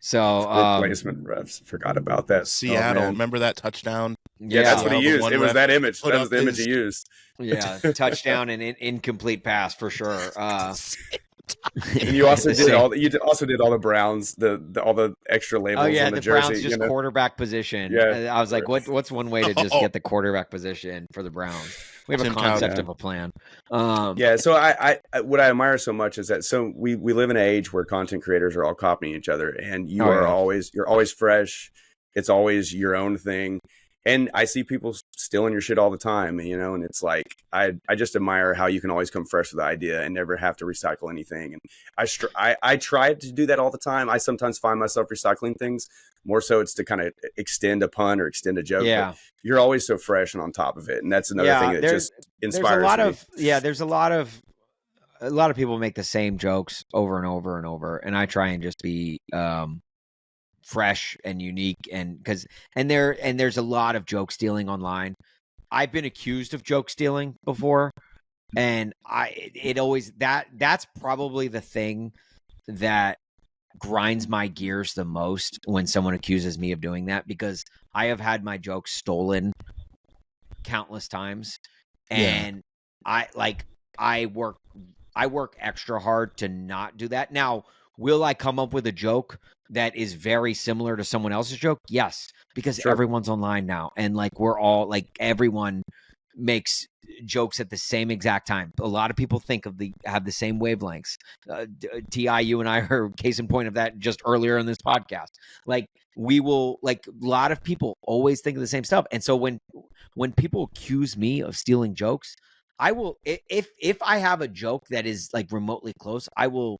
So replacement refs, forgot about that. Seattle, remember that touchdown? Yeah, that's what he used. It was that image. That was the image he used. Yeah, touchdown and incomplete pass for sure. And you also did all the Browns, all the extra labels on the jersey. Browns just quarterback position. Yeah, I was like, what's one way to just get the quarterback position for the Browns? We have a concept of a plan. So I what I admire so much is that we live in an age where content creators are all copying each other, and you're always fresh. It's always your own thing. And I see people stealing your shit all the time, and it's like, I just admire how you can always come fresh with the idea and never have to recycle anything. And I try to do that all the time. I sometimes find myself recycling things. More so it's to kind of extend a pun or extend a joke. Yeah. But you're always so fresh and on top of it. And that's another thing that just inspires me. There's a lot of people make the same jokes over and over and over. And I try and just be, fresh and unique, and there's a lot of joke stealing online. I've been accused of joke stealing before, and that's probably the thing that grinds my gears the most when someone accuses me of doing that, because I have had my jokes stolen countless times, and I work extra hard to not do that. Now, will I come up with a joke that is very similar to someone else's joke? Yes, because everyone's online now, and like we're all like, everyone makes jokes at the same exact time. A lot of people have the same wavelengths. Ti, you and I are case in point of that just earlier in this podcast. Like, we will, like, a lot of people always think of the same stuff, and so when people accuse me of stealing jokes, I will, if I have a joke that is like remotely close, I will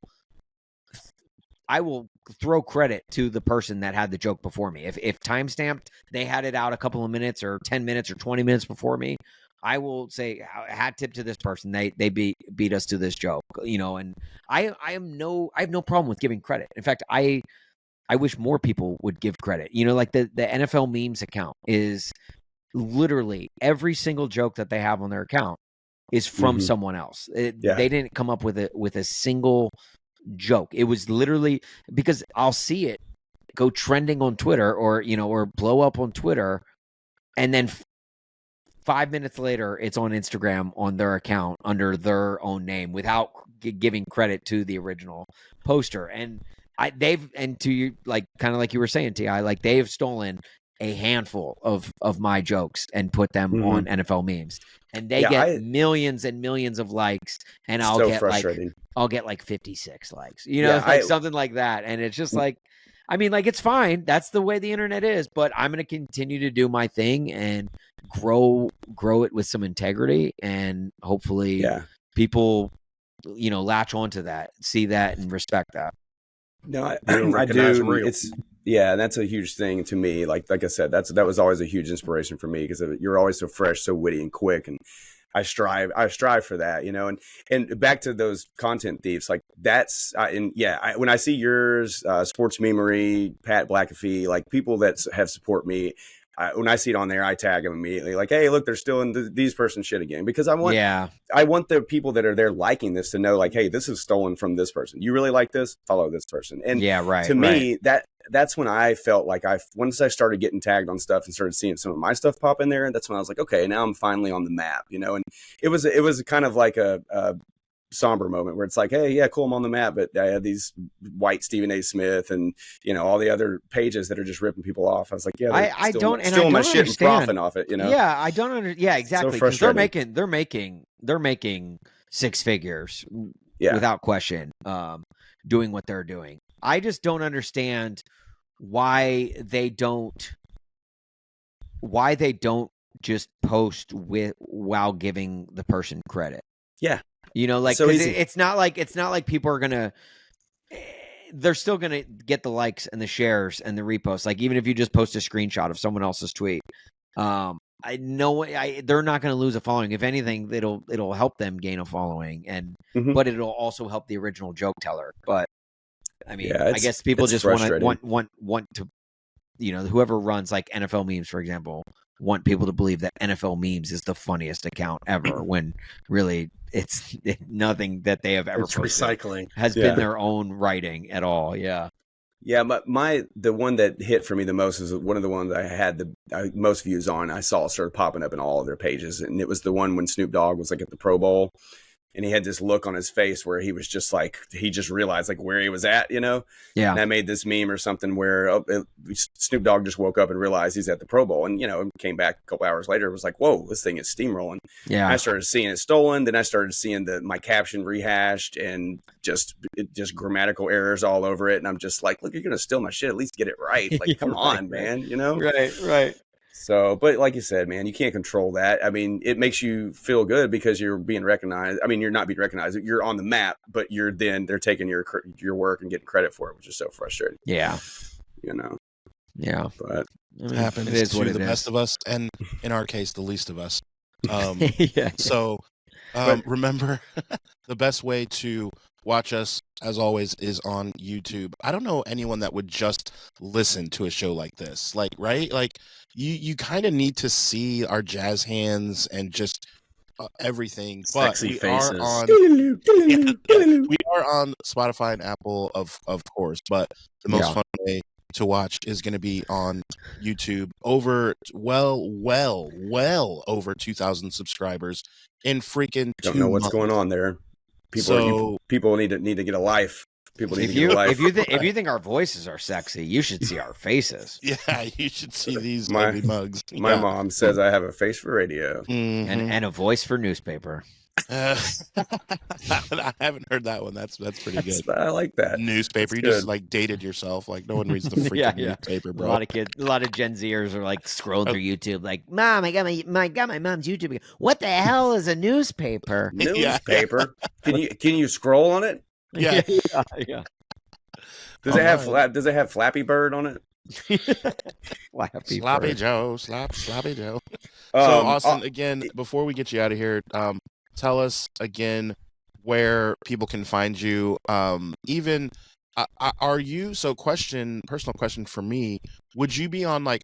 throw credit to the person that had the joke before me. If timestamped, they had it out a couple of minutes or 10 minutes or 20 minutes before me, I will say, hat tip to this person. They beat us to this joke, and I have no problem with giving credit. In fact, I wish more people would give credit. Like the NFL memes account is literally every single joke that they have on their account is from someone else. They didn't come up with a single joke. It was literally, because I'll see it go trending on Twitter or blow up on Twitter, and then 5 minutes later it's on Instagram on their account under their own name without giving credit to the original poster. And to you, like, kind of like you were saying, Ti, like, they've stolen a handful of my jokes and put them on NFL memes, and they get millions and millions of likes, and I'll get like 56 likes, something like that. And it's just like, I mean, like, it's fine. That's the way the internet is, but I'm going to continue to do my thing and grow it with some integrity, and hopefully people, latch onto that, see that, and respect that. No, I do. That's a huge thing to me. Like I said, that was always a huge inspiration for me, because you're always so fresh, so witty and quick, and I strive for that, and back to those content thieves, like that's, when I see yours, Sports Memory, Pat Blackafee, like people that have support me, when I see it on there, I tag them immediately. Like, hey, look, they're still in these person shit again, because I want the people that are there liking this to know, like, hey, this is stolen from this person. You really like this? Follow this person. And to me, that's when I felt like once I started getting tagged on stuff and started seeing some of my stuff pop in there, and that's when I was like, okay, now I'm finally on the map, And it was kind of like a somber moment where it's like, hey, yeah, cool, I'm on the map, but I had these white Stephen A. Smith and all the other pages that are just ripping people off. I was like, yeah, I don't my shit and profiting off it, Yeah, I don't understand. Yeah, exactly. So they're making six figures, without question, doing what they're doing. I just don't understand why they don't just post while giving the person credit. Yeah. Like, so it's not like people are gonna. They're still gonna get the likes and the shares and the reposts. Like, even if you just post a screenshot of someone else's tweet, I know they're not gonna lose a following. If anything, it'll help them gain a following, but it'll also help the original joke teller. But I mean, I guess people just want to, whoever runs like NFL memes, for example, want people to believe that NFL memes is the funniest account ever, when really it's nothing that they have ever posted recycling has been their own writing at all. Yeah. Yeah, the one that hit for me the most is one of the ones I had the most views on. I saw it started popping up in all of their pages, and it was the one when Snoop Dogg was like at the Pro Bowl, and he had this look on his face where he was just like, he just realized like where he was at, Yeah. And I made this meme or something where Snoop Dogg just woke up and realized he's at the Pro Bowl, and came back a couple hours later. It was like, whoa, this thing is steamrolling. Yeah. And I started seeing it stolen. Then I started seeing my caption rehashed and just grammatical errors all over it. And I'm just like, look, you're gonna steal my shit. At least get it right. Like, come on, man. Right. So, but like you said, man, you can't control that. I mean, it makes you feel good because you're being recognized. I mean, you're not being recognized. You're on the map, but they're taking your work and getting credit for it, which is so frustrating. Yeah. Yeah. But it happens to the best of us, and in our case, the least of us. So remember, the best way to watch us, as always, is on YouTube. I don't know anyone that would just listen to a show like this. Like, right? Like, you kind of need to see our jazz hands and just everything. Sexy faces. We are on Spotify and Apple, of course, but the most fun way to watch is going to be on YouTube. Over well over 2,000 subscribers in freaking don't know what's going on there. People need to get a life. People need to get a life. If you think our voices are sexy, you should see our faces. Yeah, you should see these ugly mugs. My mom says I have a face for radio and a voice for newspaper. I haven't heard that one. That's pretty good. I like that. Newspaper. You just like dated yourself. Like, no one reads the freaking newspaper, bro. A lot of Gen Zers are like scrolling through YouTube, like, Mom, I got my mom's YouTube. What the hell is a newspaper? Newspaper? Can you scroll on it? Yeah. Does it have Flappy Bird on it? Sloppy Joe. So Austin, again, before we get you out of here, tell us again where people can find you. Even are you? So, personal question for me: would you be on like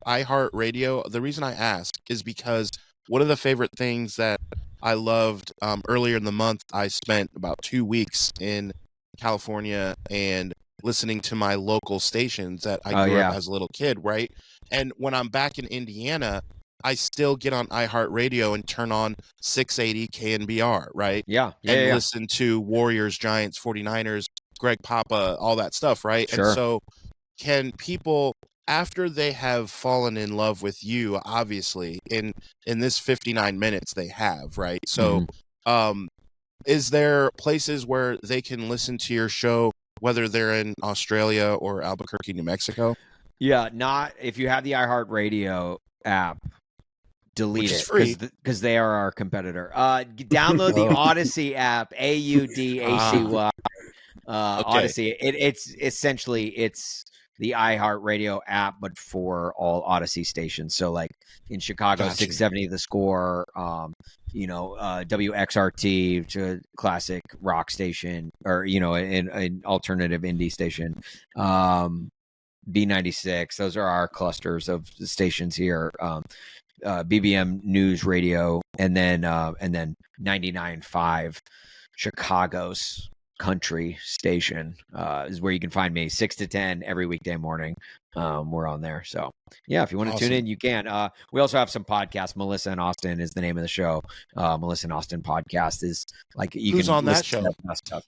iHeartRadio? The reason I ask is because one of the favorite things that I loved earlier in the month, I spent about 2 weeks in California and listening to my local stations that I grew up as a little kid, right? And when I'm back in Indiana, I still get on iHeartRadio and turn on 680 KNBR, right? And listen to Warriors, Giants, 49ers, Greg Papa, all that stuff, right? Sure. And so can people, after they have fallen in love with you, obviously, in this 59 minutes they have, right? So is there places where they can listen to your show, whether they're in Australia or Albuquerque, New Mexico? Yeah, not if you have the iHeartRadio app. Delete it because they are our competitor. Download the Odyssey app, AUDACY. Odyssey. It's essentially the iHeartRadio app, but for all Odyssey stations. So, like in Chicago, 670 The Score. WXRT, to classic rock station, or an alternative indie station. B96. Those are our clusters of stations here. BBM News Radio, and then 99.5 Chicago's country station is where you can find me 6 to 10 every weekday morning. We're on there. So yeah, if you want to tune in, you can. We also have some podcasts. Melissa and Austin is the name of the show. Melissa and Austin podcast is like Who's can on that show? That stuff.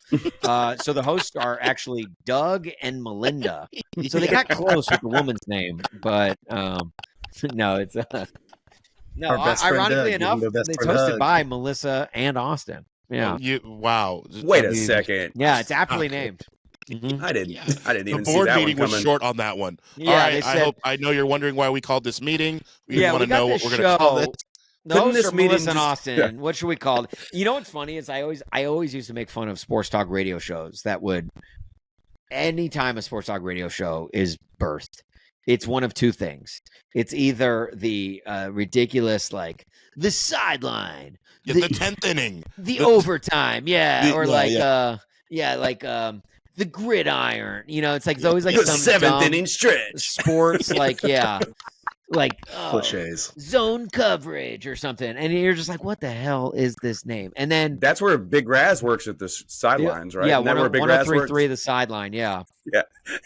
So the hosts are actually Doug and Melinda. So they got close with the woman's name, but no, it's no. Our best friend Ironically Doug, enough, even though best it's friend hosted Doug. by Melissa and Austin. Yeah. Wow. Wait I a mean, second. Yeah, it's aptly named. Mhm. I didn't The even see board that one meeting was coming. short on that one. Yeah, All right. they said, I know you're wondering why we called this meeting. We yeah, want we to got know what this we're going to call show. this. The Couldn't hosts this are meeting Melissa and just- Austin. Yeah. What should we call it? You know what's funny is I always used to make fun of sports talk radio shows that would, anytime a sports talk radio show is birthed, it's one of two things. It's either the ridiculous, like the sideline, Yeah, the 10th inning. the overtime, or yeah, like the gridiron. You know, it's like it's always like The some seventh dumb inning stretch. sports, like like Cliches. zone coverage or something, and you're just like, what the hell is this name? And then That's where Big Raz works at the sidelines, right? yeah, Isn't that where Big Raz works? 103.3 the sideline, yeah, Yeah.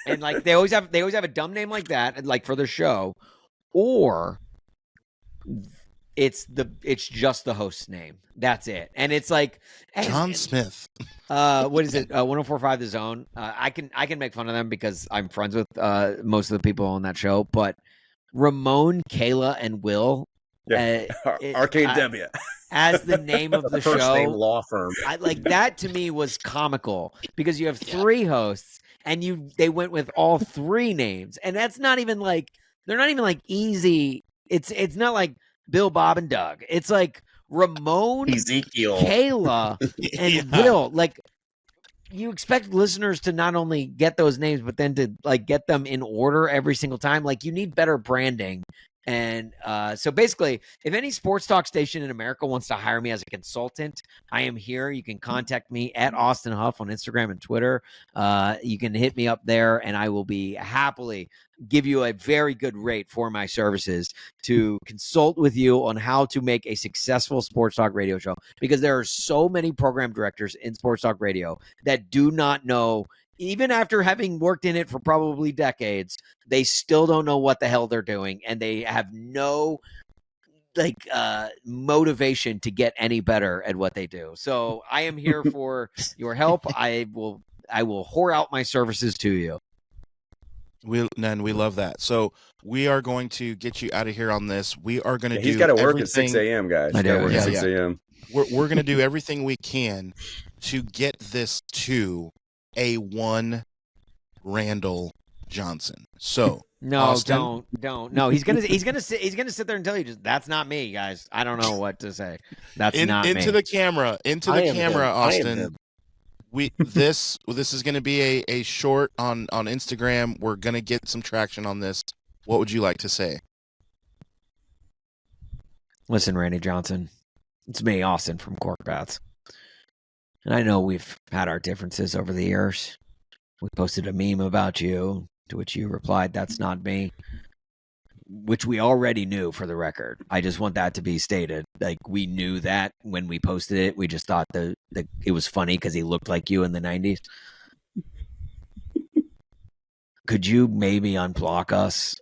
and like they always have a dumb name like that, like for their show, or it's just the host's name. That's it, and it's like John Smith. what is it? 104.5 The Zone. I can make fun of them because I'm friends with most of the people on that show, but Ramon, Kayla, and Will, Arcade W. as the name of the First name show, law firm. like that to me was comical because you have three hosts and they went with all three names, and that's not even like they're not even like easy. It's not like Bill, Bob, and Doug. It's like Ramon, Ezekiel. Kayla, and Will. Like you expect listeners to not only get those names, but then to like get them in order every single time. Like you need better branding. And so basically, if any sports talk station in America wants to hire me as a consultant, I am here. You can contact me at Austin Huff on Instagram and Twitter. You can hit me up there, and I will be happily give you a very good rate for my services to consult with you on how to make a successful sports talk radio show, because there are so many program directors in sports talk radio that do not know, even after having worked in it for probably decades, they still don't know what the hell they're doing, and they have no motivation to get any better at what they do. So I am here for your help. I will whore out my services to you. We love that. So we are going to get you out of here on this. We are going to do. He's got to work at everything- 6 a.m., guys. I He's gotta do, work yeah, at 6 a.m. We're going to do everything we can to get this to a one Randall Johnson. So No, Austin? don't. No, he's gonna sit there and tell you, just that's not me, guys. I don't know what to say. That's not into me. the camera, Austin. This is going to be a short on Instagram. We're going to get some traction on this. What would you like to say? Listen, Randy Johnson, it's me, Austin from Korked. And I know we've had our differences over the years. We posted a meme about you, to which you replied, "That's not me," which we already knew, for the record. I just want that to be stated. Like, we knew that when we posted it. We just thought that it was funny because he looked like you in the 90s. Could you maybe unblock us?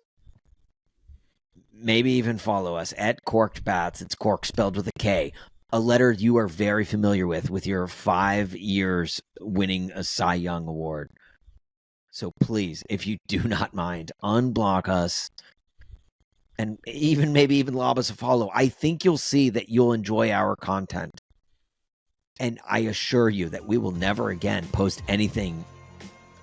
Maybe even follow us at Korked Bats. It's Kork spelled with a K. A letter you are very familiar with your 5 years winning a Cy Young Award. So please, if you do not mind, unblock us and maybe even lob us a follow. I think you'll see that you'll enjoy our content. And I assure you that we will never again post anything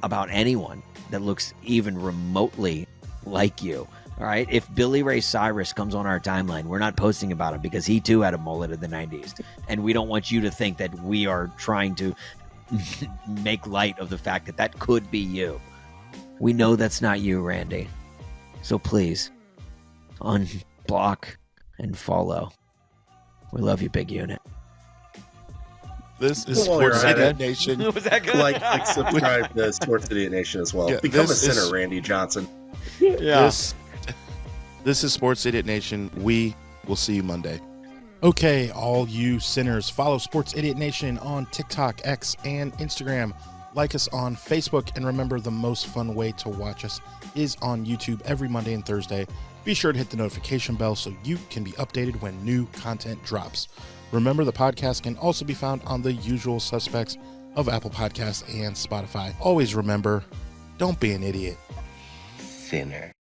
about anyone that looks even remotely like you. All right. If Billy Ray Cyrus comes on our timeline, we're not posting about him because he too had a mullet in the 90s. And we don't want you to think that we are trying to make light of the fact that that could be you. We know that's not you, Randy. So please unblock and follow. We love you, big unit. This is Well, you're Sports at Idiot it. Nation. Was that good? Like subscribe to Sports Idiot Nation as well. Yeah, Become a this sinner, is- Randy Johnson. Yeah. This is Sports Idiot Nation. We will see you Monday. Okay, all you sinners, follow Sports Idiot Nation on TikTok, X, and Instagram. Like us on Facebook, and remember, the most fun way to watch us is on YouTube every Monday and Thursday. Be sure to hit the notification bell so you can be updated when new content drops. Remember, the podcast can also be found on the usual suspects of Apple Podcasts and Spotify. Always remember, don't be an idiot. Sinner.